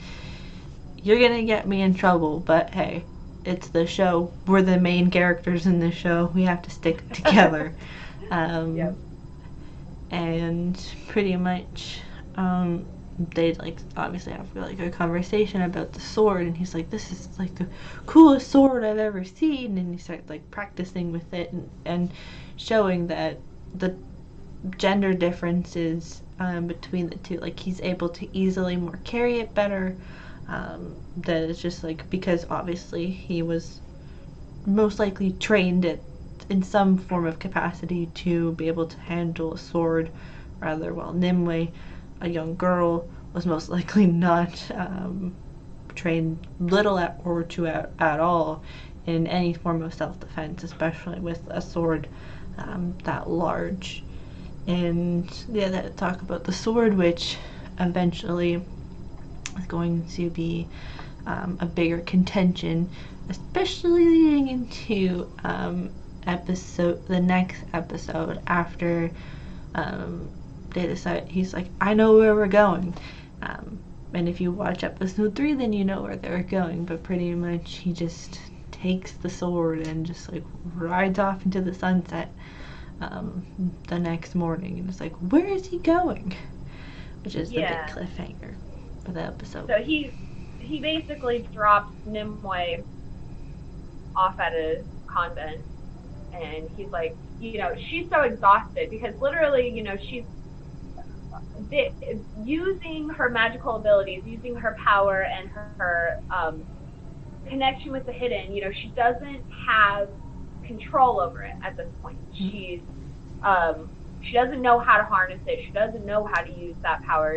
you're gonna get me in trouble, but hey, it's the show. We're the main characters in the show. We have to stick together. Yep. And pretty much, they like obviously have like a conversation about the sword, and he's like, "This is like the coolest sword I've ever seen," and he starts like practicing with it and showing that the gender differences between the two, like he's able to easily more carry it better. That it's just like, because obviously he was most likely trained it in some form of capacity to be able to handle a sword rather well. Nimue, a young girl, was most likely not trained little at all in any form of self-defense, especially with a sword that large. And yeah, that talk about the sword, which eventually is going to be a bigger contention, especially leading into the next episode after they decide, he's like, I know where we're going. And if you watch episode 3, then you know where they're going, but pretty much he just takes the sword and just like rides off into the sunset the next morning, and it's like, where is he going? Which is the big cliffhanger for the episode. So he basically drops Nimue off at a convent, and he's like, she's so exhausted because literally, she's using her magical abilities, using her power and her connection with the hidden. She doesn't have control over it at this point. She doesn't know how to harness it. She doesn't know how to use that power.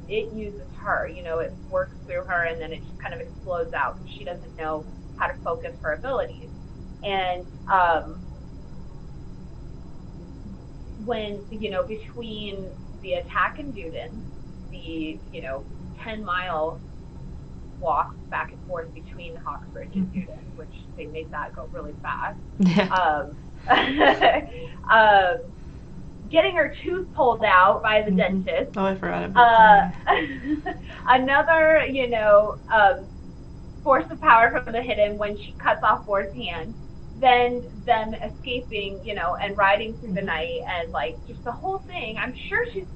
It uses her. It works through her, and then it just kind of explodes out. She doesn't know how to focus her abilities. And when between the attack in Duden, the 10-mile walk back and forth between Hawksbridge and Duden, which they made that go really fast. Getting her tooth pulled out by the dentist. Oh, I forgot about that. Another, force of power from the hidden when she cuts off Boar's hand. Then them escaping, and riding through the night, and like just the whole thing. I'm sure she's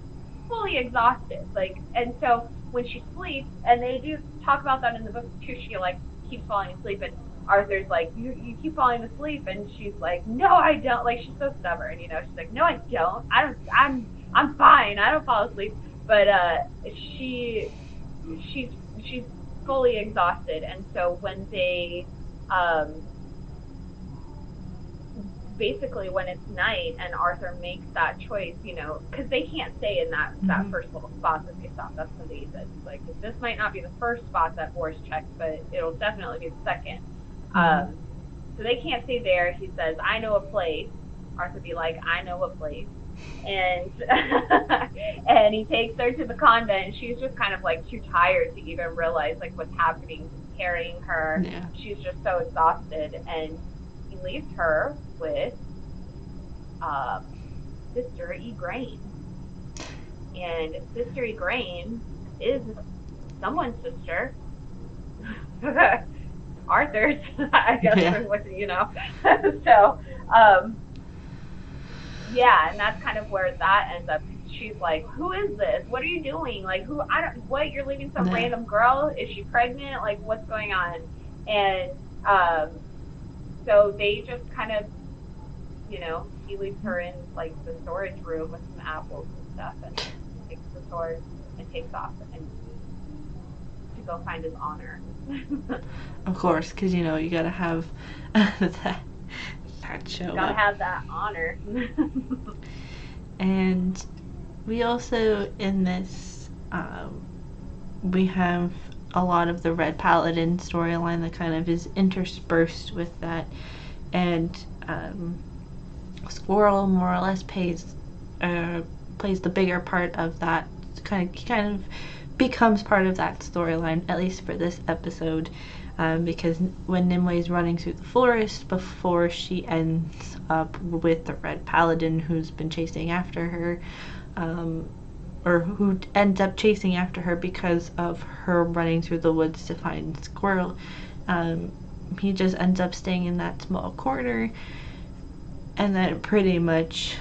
fully exhausted. Like, and so when she sleeps, and they do talk about that in the book too, she like keeps falling asleep, and Arthur's like, you keep falling asleep, and she's like, no, I don't. Like, she's so stubborn, she's like, no, I don't. I'm fine. I don't fall asleep. But she's fully exhausted, and so when they basically when it's night and Arthur makes that choice, because they can't stay in that first little spot that they stopped. That's what he said. He's like, this might not be the first spot that Boris checked, but it'll definitely be the second. So they can't stay there. He says, I know a place. Arthur be like, I know a place. And and he takes her to the convent, and she's just kind of like too tired to even realize like what's happening, carrying her. Yeah. She's just so exhausted, and he leaves her with Sister Igraine. And Sister Igraine is someone's sister. Arthur's, I guess, So, yeah, and that's kind of where that ends up. She's like, who is this? What are you doing? Like, what? You're leaving some random girl? Is she pregnant? Like, what's going on? And, so they just kind of, he leaves her in, like, the storage room with some apples and stuff, and takes the sword and takes off and to go find his honor. Of course, because, you gotta have that show. Gotta have that honor. And we also, in this, we have a lot of the Red Paladin storyline that kind of is interspersed with that, and Squirrel more or less plays the bigger part of that. Kind of becomes part of that storyline, at least for this episode, because when Nimue is running through the forest before she ends up with the Red Paladin who's been chasing after her, or who ends up chasing after her because of her running through the woods to find Squirrel. He just ends up staying in that small corner, and then pretty much,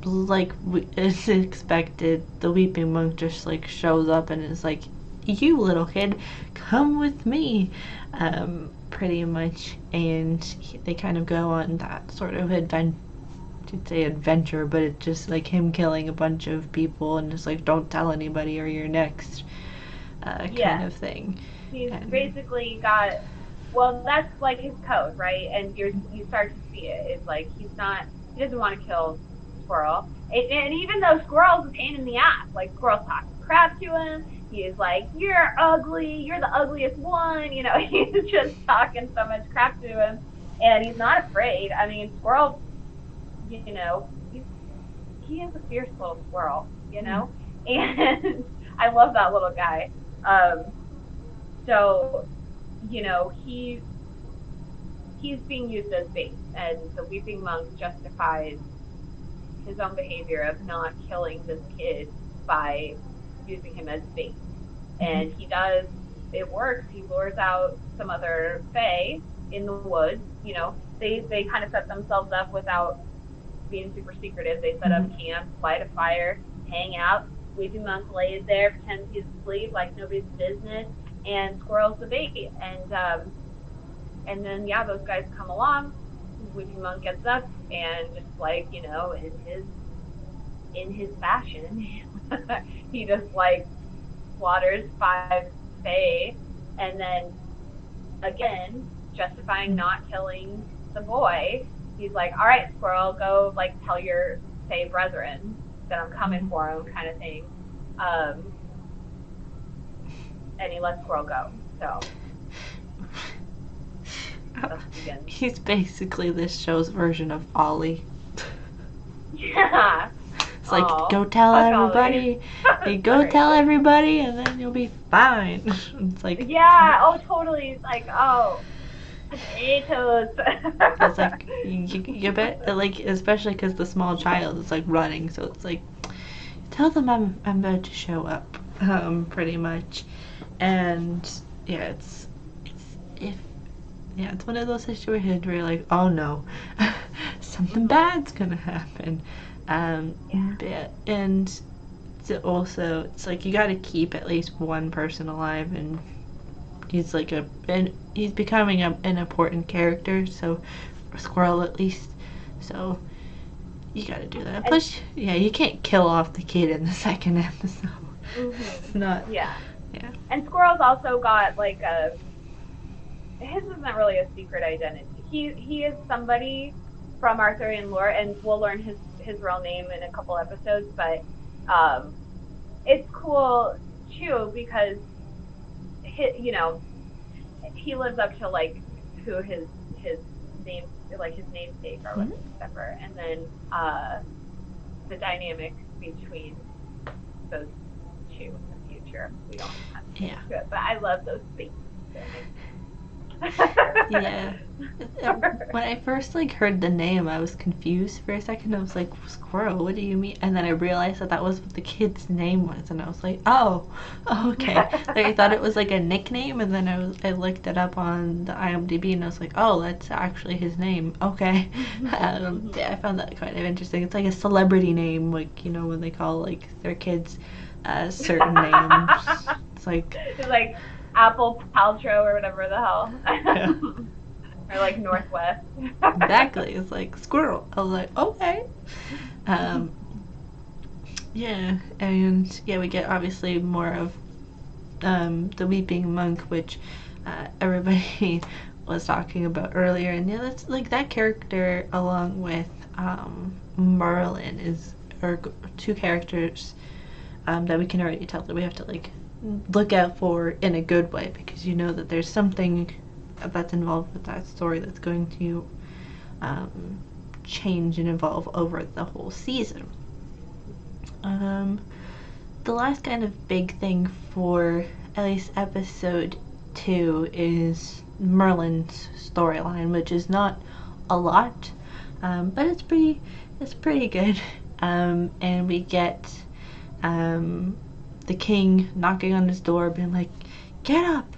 like as expected, the Weeping Monk just like shows up and is like, "You little kid, come with me," pretty much, and they kind of go on that sort of adventure, but it's just like him killing a bunch of people and just like, don't tell anybody or you're next, kind of thing. He's basically got, well, that's like his code, right? And you start to see it. It's like he doesn't want to kill Squirrel. And even though Squirrel's a pain in the ass, like Squirrel's talking crap to him, he is like, "You're ugly, you're the ugliest one," you know, he's just talking so much crap to him, and he's not afraid. I mean, Squirrel, you know, he is a fierce little squirrel, you know, and I love that little guy. So, you know, he's being used as bait, and the Weeping Monk justifies his own behavior of not killing this kid by using him as bait. And he does, it works. He lures out some other fae in the woods. You know, they kind of set themselves up without being super secretive. They set up camp, light a fire, hang out. Weeping Monk lays there, pretends he's asleep like nobody's business, and Squirrel's the bait. And then those guys come along. Weeping Monk gets up and just like, you know, in his fashion, he just like slaughters 5 fae, and then again, justifying not killing the boy, he's like, "All right, Squirrel, go like tell your fae brethren that I'm coming for him," kind of thing. And he lets Squirrel go. So he's basically this show's version of Ollie. Yeah. It's like, go tell everybody. Hey, go tell everybody, and then you'll be fine. It's like, yeah. Oh, totally. It's like, oh, potatoes. It's like, you bet, like, especially because the small child is like running, so it's like, tell them I'm about to show up, pretty much. And yeah, it's one of those situations where you're like, oh no, something bad's gonna happen. And also, it's like you got to keep at least one person alive, and he's like he's becoming an important character, so Squirrel at least. So you got to do that. Plus, you can't kill off the kid in the second episode. It's not. Yeah. And Squirrel's also got like his isn't really a secret identity. He is somebody from Arthurian lore, and we'll learn his real name in a couple episodes, but it's cool too because he lives up to like who his name, like his namesake or whatever, and then the dynamic between those two in the future, we don't have to get into it, but I love those things. Yeah. When I first like heard the name, I was confused for a second. I was like, Squirrel, what do you mean? And then I realized that was what the kid's name was, and I was like, oh, okay. Like, I thought it was like a nickname, and then I looked it up on the IMDb, and I was like, oh, that's actually his name. Okay. I found that kind of interesting. It's like a celebrity name, like, you know, when they call like their kids certain names. It's like Apple Paltrow or whatever the hell. Yeah. Or like Northwest. Exactly. It's like Squirrel. I was like, okay. Yeah, and we get obviously more of the Weeping Monk, which everybody was talking about earlier, and that's like that character along with Merlin are two characters that we can already tell that we have to like look out for in a good way, because you know that there's something that's involved with that story that's going to change and evolve over the whole season. The last kind of big thing for at least episode 2 is Merlin's storyline, which is not a lot, But it's pretty good. And we get the king knocking on his door, being like, "Get up!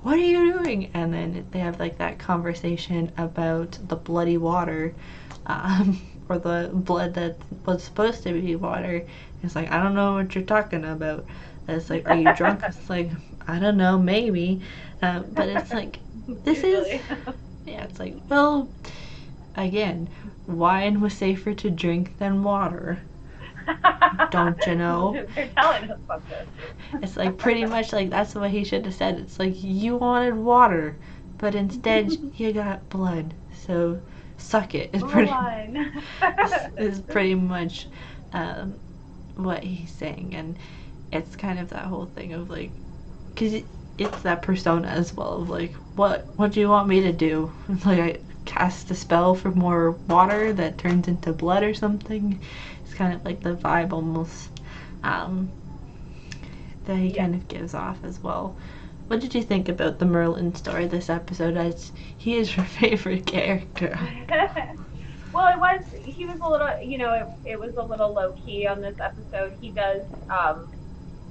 What are you doing?" And then they have like that conversation about the bloody water, or the blood that was supposed to be water. It's like, I don't know what you're talking about. And it's like, are you drunk? It's like, I don't know, maybe. But it's like, this is, yeah, it's like, well, again, wine was safer to drink than water. Don't you know? They're telling us something. It's like pretty much like that's what he should have said. It's like you wanted water, but instead you got blood. So suck it. Is pretty much what he's saying, and it's kind of that whole thing of like, because it's that persona as well of like, what do you want me to do? Like I cast a spell for more water that turns into blood or something. It's kind of like the vibe almost that he kind of gives off as well. What did you think about the Merlin story this episode, as he is your favorite character? Well, he was a little, it was a little low key on this episode. He does,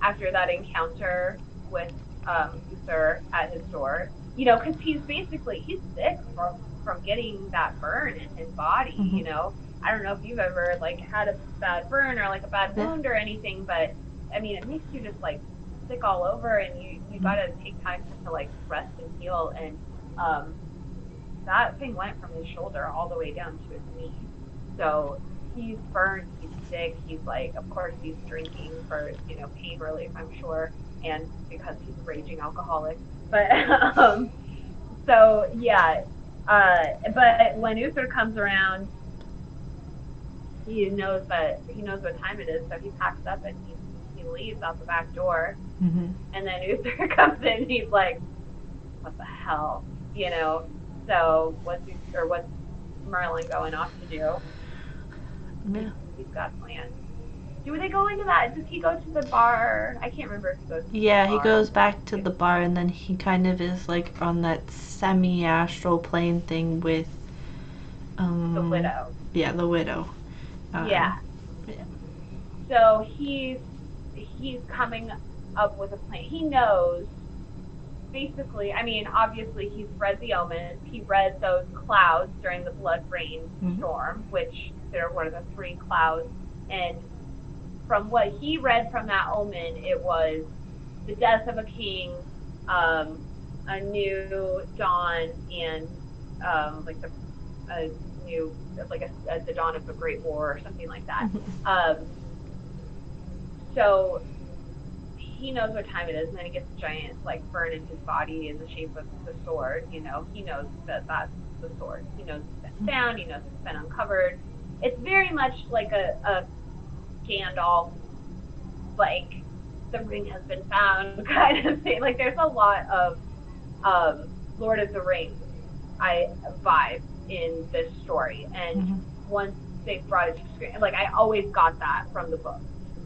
after that encounter with Uther at his door, because he's sick from getting that burn in his body, I don't know if you've ever like had a bad burn or like a bad wound or anything, but I mean, it makes you just like sick all over, and you gotta take time to like rest and heal. And that thing went from his shoulder all the way down to his knee. So he's burned, he's sick, he's like, of course he's drinking for pain relief, I'm sure, and because he's a raging alcoholic. But so yeah, but when Uther comes around, he knows what time it is, so he packs up and he leaves out the back door. And then Uther comes in and he's like, what the hell, so what's Merlin going off to do? Yeah, he's got plans. Do they go into that? Does he go to the bar? I can't remember if he goes to the bar. He goes back to the bar, and then he kind of is like on that semi-astral plane thing with the widow. Yeah, the widow. Yeah. So he's coming up with a plan. He knows, basically, I mean, obviously he's read the omens. He read those clouds during the blood rain storm, which there were the 3 clouds. And from what he read from that omen, it was the death of a king, a new dawn, and the dawn of a great war or something like that. So he knows what time it is, and then he gets a giant burn in his body in the shape of the sword. He knows that that's the sword. He knows it's been found. He knows it's been uncovered. It's very much like a Gandalf, the ring has been found kind of thing. Like there's a lot of Lord of the Rings vibe in this story, and once they brought it to screen, I always got that from the book,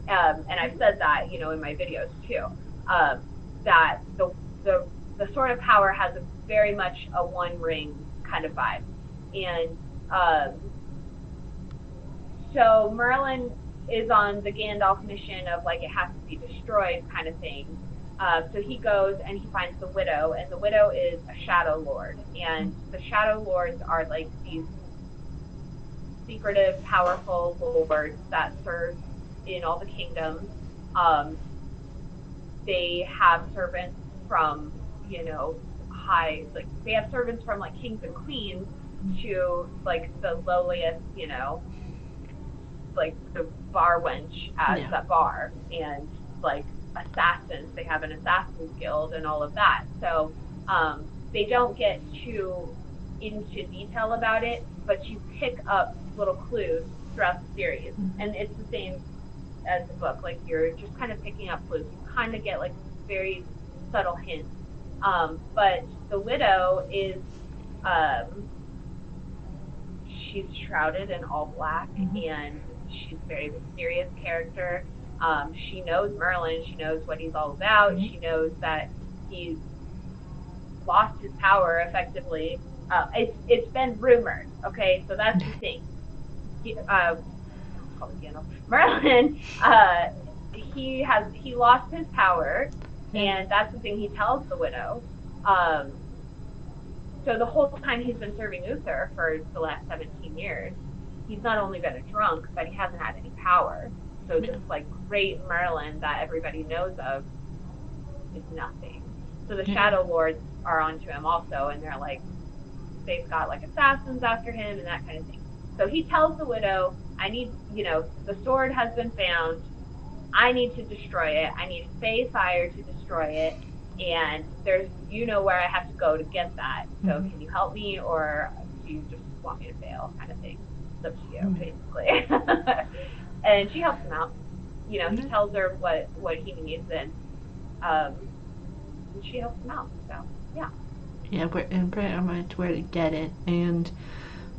and I've said that in my videos too, that the Sword of Power has a very much a One Ring kind of vibe, and so Merlin is on the Gandalf mission of it has to be destroyed kind of thing. So he goes and he finds the widow, and the widow is a Shadow Lord, and the Shadow Lords are these secretive, powerful lords that serve in all the kingdoms. They have servants from they have servants from kings and queens to the lowliest, the bar wench at the bar, and assassins. They have an assassins guild and all of that. So they don't get too into detail about it, but you pick up little clues throughout the series, and it's the same as the book. You're just kind of picking up clues. You kind of get very subtle hints. But the widow is she's shrouded in all black, and she's a very mysterious character. She knows Merlin. She knows what he's all about. She knows that he's lost his power effectively It's been rumored. Okay, so that's the thing. Merlin, he lost his power, and that's the thing he tells the widow. So the whole time he's been serving Uther for the last 17 years, he's not only been a drunk, but he hasn't had any power. So this like great Merlin that everybody knows of is nothing. So the Shadow Lords are onto him also, and they're like, they've got like assassins after him and that kind of thing. So he tells the widow, I need, the sword has been found. I need to destroy it. I need Fey fire to destroy it. And there's, where I have to go to get that. So can you help me, or do you just want me to fail, kind of thing? It's up to you, basically. And she helps him out. He tells her what he needs, and she helps him out. So yeah. Yeah, and pretty much where to get it, and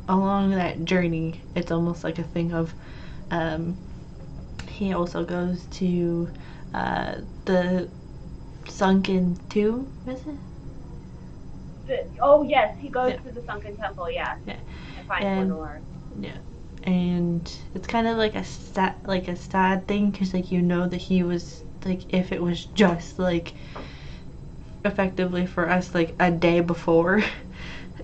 along that journey, it's almost like a thing of, he also goes to the sunken tomb, is it? Yes, he goes to the sunken temple, yeah. And finds Lenore. Yeah, and it's kind of like a sad thing, because like that he was like, if it was just like effectively for us like a day before,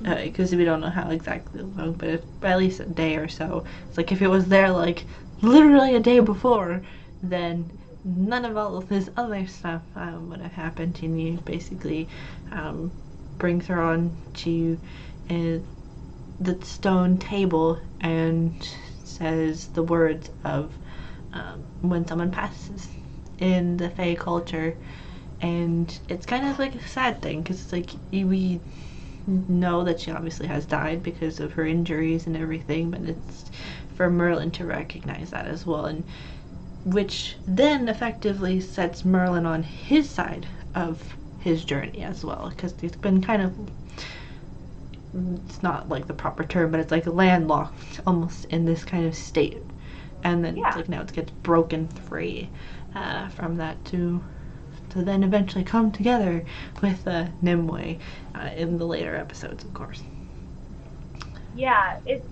because we don't know how exactly long, but at least a day or so. It's like if it was there like literally a day before, then none of all of this other stuff would have happened, and you basically brings her on to the stone table and says the words of when someone passes in the Fae culture. And it's kind of like a sad thing, because it's like we know that she obviously has died because of her injuries and everything, but it's for Merlin to recognize that as well, and which then effectively sets Merlin on his side of his journey as well, because he's been kind of, it's not like the proper term, but it's like landlocked almost in this kind of state, and then it's like now it gets broken free from that to then eventually come together with Nimue in the later episodes, of course. Yeah, it's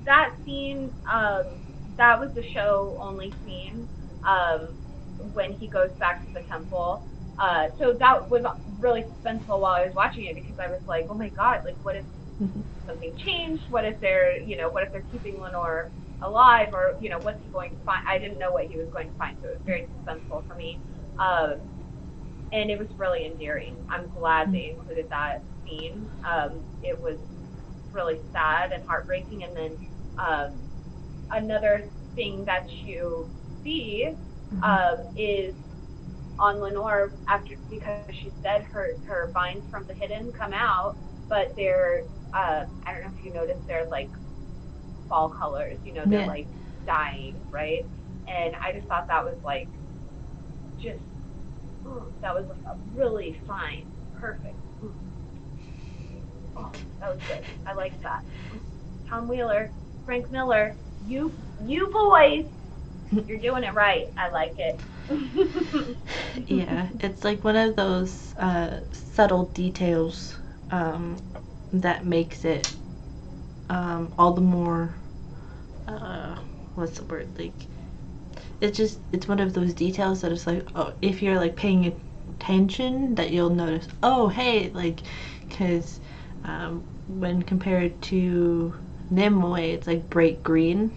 that scene. That was the show only scene when he goes back to the temple. So that was really suspenseful while I was watching it, because I was like, oh my god, like what if something changed? What if they're keeping Lenore alive, or what's he going to find? I didn't know what he was going to find, so it was very suspenseful for me. And it was really endearing. I'm glad they included that scene. It was really sad and heartbreaking. And then another thing that you see is on Lenore, because she's dead, her vines from the hidden come out, but they're I don't know if you noticed, they're like fall colors. They're like dying, right? And I just thought that was like that was a really fine, perfect. Oh, that was good. I liked that. Tom Wheeler, Frank Miller, you boys, you're doing it right. I like it. Yeah, it's like one of those subtle details that makes it all the more, what's the word, like, it's one of those details that is like, oh, if you're like paying attention, that you'll notice, oh hey, like, because when compared to Nimue, it's like bright green,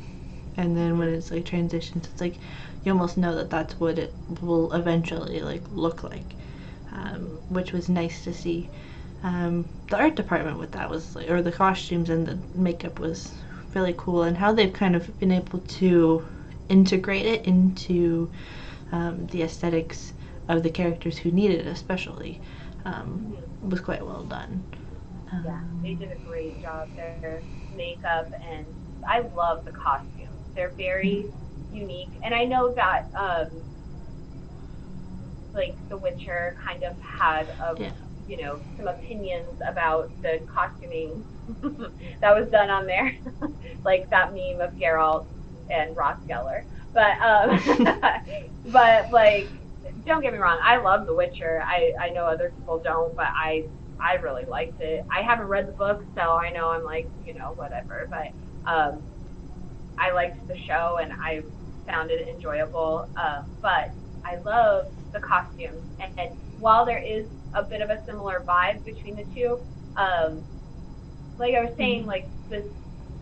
and then when it's like transitions, it's like you almost know that that's what it will eventually like look like, which was nice to see. The art department with that was like, or the costumes and the makeup was really cool, and how they've kind of been able to integrate it into the aesthetics of the characters who need it, especially, was quite well done. Yeah, they did a great job. Their makeup, and I love the costumes. They're very unique, and I know that like The Witcher kind of had some opinions about the costuming that was done on there, like that meme of Geralt and Ross Geller. But like, don't get me wrong, I love The Witcher. I know other people don't, but I I really liked it. I haven't read the book, so I know I'm like, you know, whatever. But I liked the show and I found it enjoyable. But I love the costumes, and while there is a bit of a similar vibe between the two, like I was saying, like this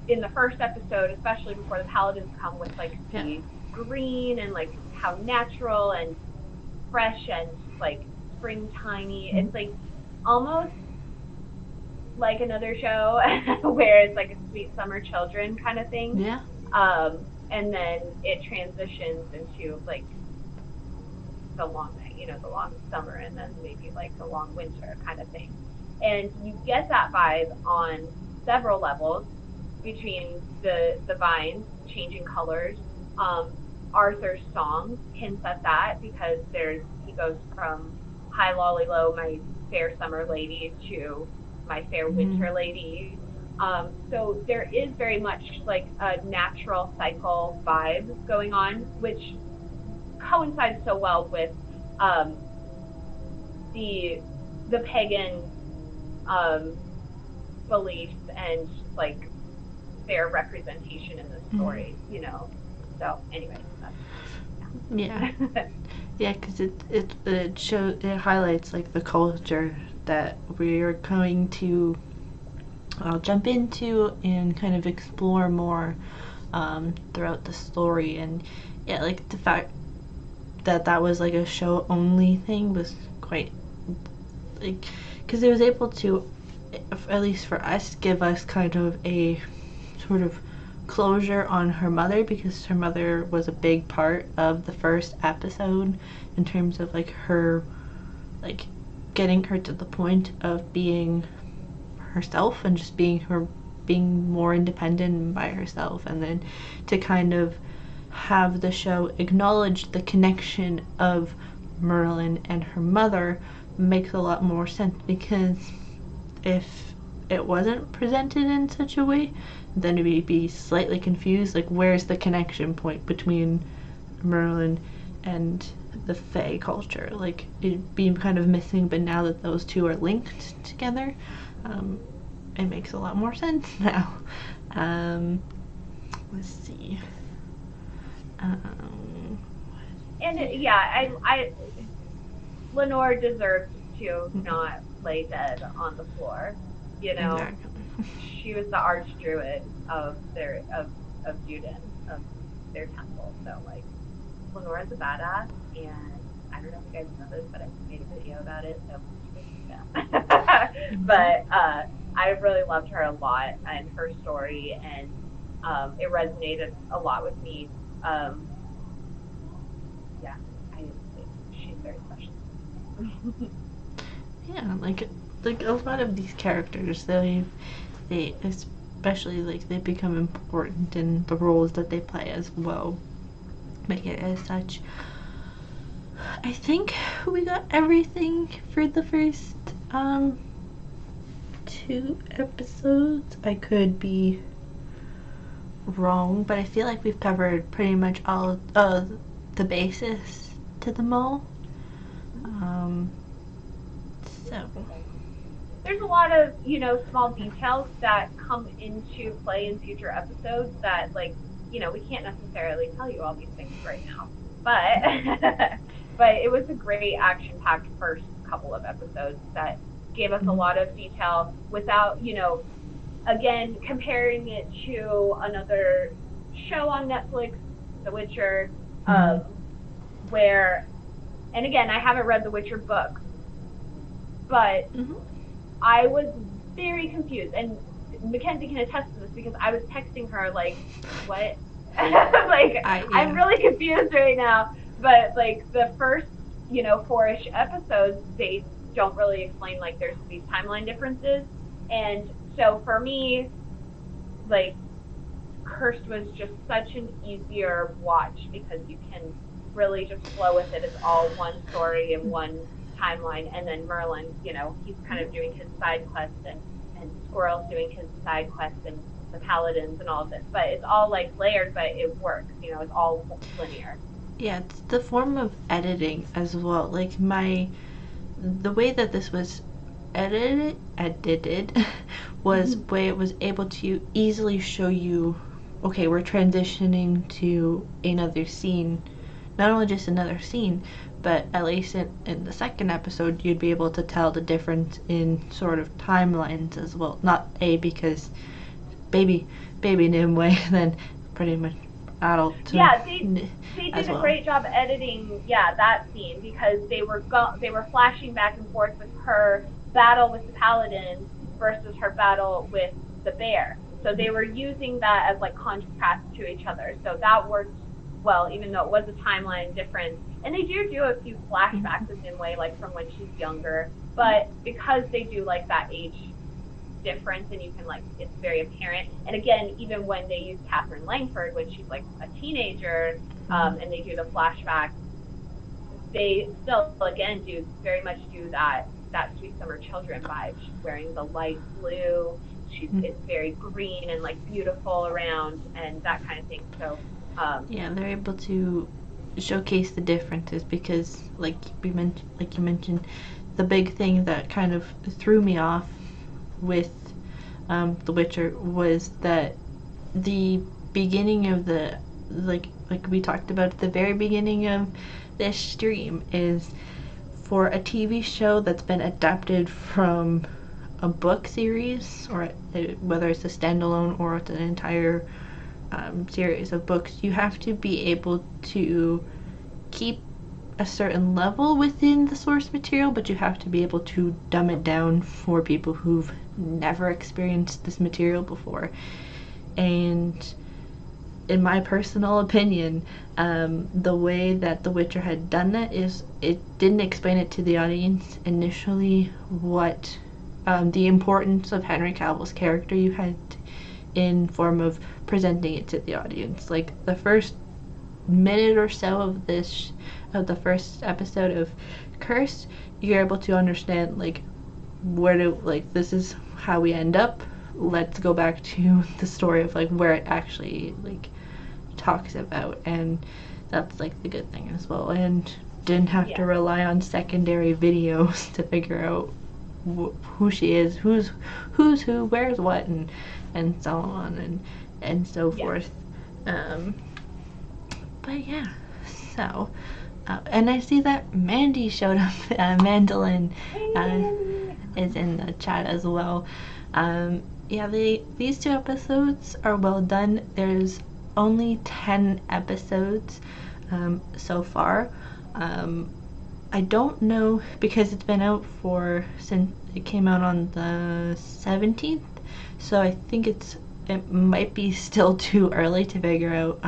in the first episode, especially before the paladins come with like the green and like how natural and fresh and like springtimey. It's like almost like another show where it's like a Sweet Summer Children kind of thing. Yeah. And then it transitions into like the long night, you know, the long summer, and then maybe like the long winter kind of thing. And you get that vibe on several levels between the vines changing colors. Arthur's song hints at that because he goes from "Hi Lolly Low, my fair summer lady" to "my fair winter lady." So there is very much like a natural cycle vibe going on, which coincides so well with the pagan beliefs and like their representation in the story, you know. So anyway, yeah, because it highlights like the culture that we're going to jump into and kind of explore more throughout the story. And yeah, like the fact that was like a show only thing was quite like, because it was able to, at least for us, give us kind of a sort of closure on her mother, because her mother was a big part of the first episode in terms of like her, like getting her to the point of being herself and just being more independent by herself, and then to kind of have the show acknowledge the connection of Merlin and her mother makes a lot more sense, because if it wasn't presented in such a way, then we'd be slightly confused, like where's the connection point between Merlin and the Fae culture, like it'd be kind of missing. But now that those two are linked together, it makes a lot more sense now. Let's see. And I Lenore deserved to not lay dead on the floor. You know, exactly. She was the archdruid of Juden, of their temple. So like, Lenore's a badass, and I don't know if you guys know this, but I made a video about it. So yeah. But I really loved her a lot and her story, and it resonated a lot with me. Yeah, she's very special. Yeah, like a lot of these characters, they especially like they become important in the roles that they play as well. But yeah, as such, I think we got everything for the first 2 episodes. I could be wrong, but I feel like we've covered pretty much all of the basis to them all. So there's a lot of, you know, small details that come into play in future episodes that, like, you know, we can't necessarily tell you all these things right now. But but it was a great action-packed first couple of episodes that gave us a lot of detail without, you know, again, comparing it to another show on Netflix, The Witcher, where, and again, I haven't read the Witcher book, but I was very confused, and Mackenzie can attest to this because I was texting her like, what? Like, I'm really confused right now. But like the first, you know, 4-ish episodes, they don't really explain like there's these timeline differences. And so for me, like, Cursed was just such an easier watch because you can really just flow with it. It's all one story and one timeline. And then Merlin, you know, he's kind of doing his side quest, and Squirrel's doing his side quest, and the paladins and all of this. But it's all like layered, but it works, you know, it's all linear. Yeah, it's the form of editing as well. Like the way that this was edited was where it was able to easily show you, okay, we're transitioning to another scene. Not only just another scene, but at least in the second episode, you'd be able to tell the difference in sort of timelines as well. Not because baby Nimue, then pretty much adult. Yeah, they did a great job editing. Yeah, that scene, because they were flashing back and forth with her battle with the paladin versus her battle with the bear. So they were using that as like contrast to each other. So that worked well, even though it was a timeline difference. And they do a few flashbacks of Nimue, like from when she's younger. But because they do like that age difference, and you can like, it's very apparent. And again, even when they use Katherine Langford when she's like a teenager, and they do the flashback, they still again very much do that Sweet Summer Children vibe. She's wearing the light blue. It's very green and like beautiful around and that kind of thing. So yeah, they're able to showcase the differences, because like you mentioned, the big thing that kind of threw me off with The Witcher was that the beginning of the like we talked about at the very beginning of this stream is for a TV show that's been adapted from a book series, or whether it's a standalone or it's an entire series of books, you have to be able to keep a certain level within the source material, but you have to be able to dumb it down for people who've never experienced this material before. And in my personal opinion, the way that The Witcher had done that is it didn't explain it to the audience initially what the importance of Henry Cavill's character you had in form of presenting it to the audience. Like the first minute or so of the first episode of Cursed, you're able to understand like this is how we end up. Let's go back to the story of like where it actually like talks about, and that's like the good thing as well. And didn't have to rely on secondary videos to figure out who she is, who's who, where's what, and so on and so forth. But yeah, so and I see that Mandy showed up. Mandolin is in the chat as well. Yeah, these two episodes are well done. There's only 10 episodes so far. I don't know, because it's been out since it came out on the 17th, so I think it might be still too early to figure out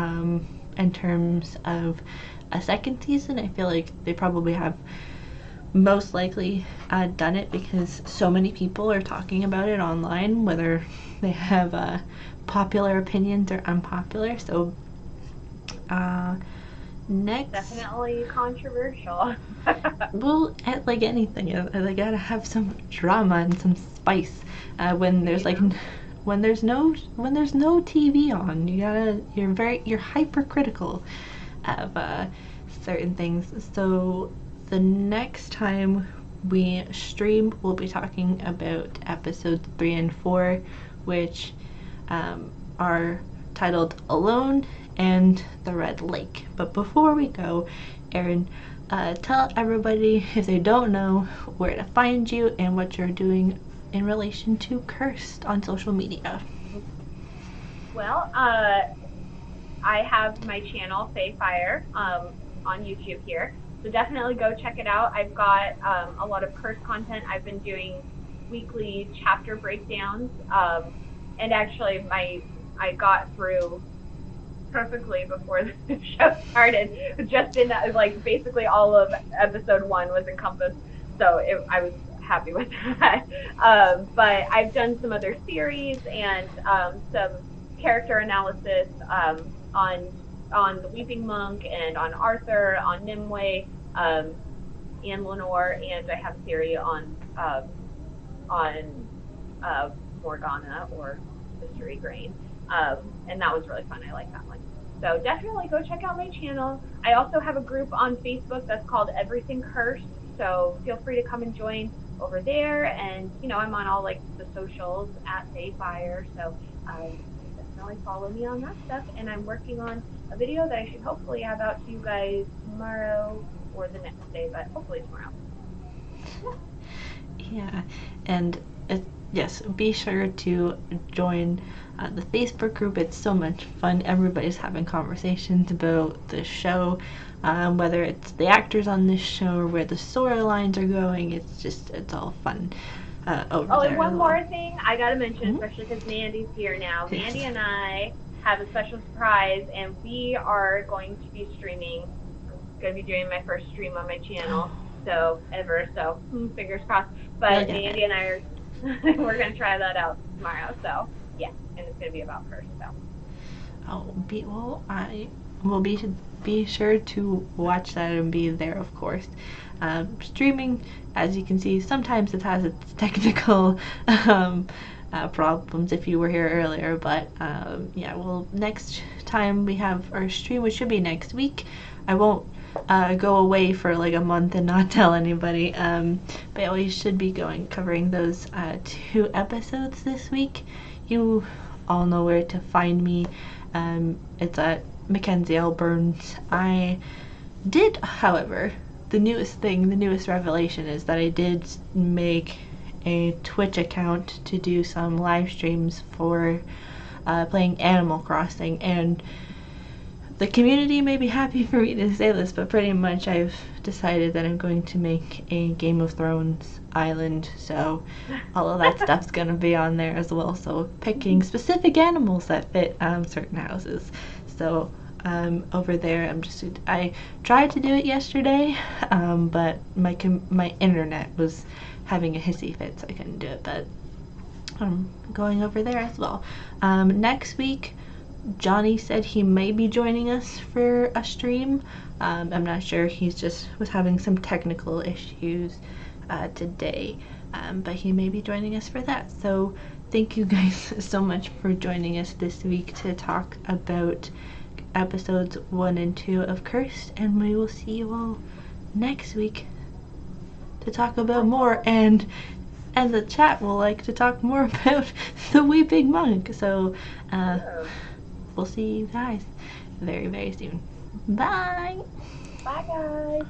in terms of a second season. I feel like they probably have most likely done it because so many people are talking about it online, whether they have popular opinions or unpopular. So next, definitely controversial. Well, like anything, they gotta have some drama and some spice. When there's when there's no TV on, you're hypercritical of certain things. So the next time we stream, we'll be talking about episodes 3 and 4, which are titled Alone and The Red Lake. But before we go, Erin, tell everybody, if they don't know, where to find you and what you're doing in relation to Cursed on social media. Well, I have my channel, Fayfire, on YouTube here. So definitely go check it out. I've got a lot of Cursed content. I've been doing weekly chapter breakdowns. And actually, I got through perfectly before the show started. Just in that, like, basically all of episode 1 was encompassed. So I was happy with that. But I've done some other series and some character analysis on the Weeping Monk and on Arthur, on Nimue, and Lenore, and I have Siri on Morgana or Mystery Grain, and that was really fun. I like that one. So definitely go check out my channel. I also have a group on Facebook that's called Everything Cursed, So feel free to come and join over there. And, you know, I'm on all like the socials at Fire. So definitely follow me on that stuff. And I'm working on a video that I should hopefully have out to you guys tomorrow or the next day, but hopefully tomorrow. Yeah, and yes, be sure to join the Facebook group. It's so much fun. Everybody's having conversations about the show, whether it's the actors on this show or where the storylines are going. It's all fun over there. And one more thing I gotta mention, especially because Mandy's here now. Yes. Mandy and I have a special surprise, and we are going to be streaming. I'm going to be doing my first stream on my channel, so fingers crossed. But Mandy and I are we're going to try that out tomorrow. So yeah, and it's going to be about her. So. I will be sure to watch that and be there, of course. Streaming, as you can see, sometimes it has its technical problems if you were here earlier, but next time we have our stream, which should be next week, I won't go away for like a month and not tell anybody, but we should be covering those 2 episodes this week. You all know where to find me. It's at Mackenzie L. Burns. I did, however, the newest revelation is that I did make a Twitch account to do some live streams for playing Animal Crossing, and the community may be happy for me to say this, but pretty much I've decided that I'm going to make a Game of Thrones island, so all of that stuff's gonna be on there as well, so picking specific animals that fit certain houses. So over there, I tried to do it yesterday, but my internet was having a hissy fit, so I couldn't do it, but I'm going over there as well. Next week, Johnny said he may be joining us for a stream. I'm not sure, was having some technical issues today, but he may be joining us for that. So thank you guys so much for joining us this week to talk about episodes 1 and 2 of Cursed, and we will see you all next week to talk about more, and the chat will like to talk more about the Weeping Monk. So we'll see you guys very, very soon. Bye! Bye, guys!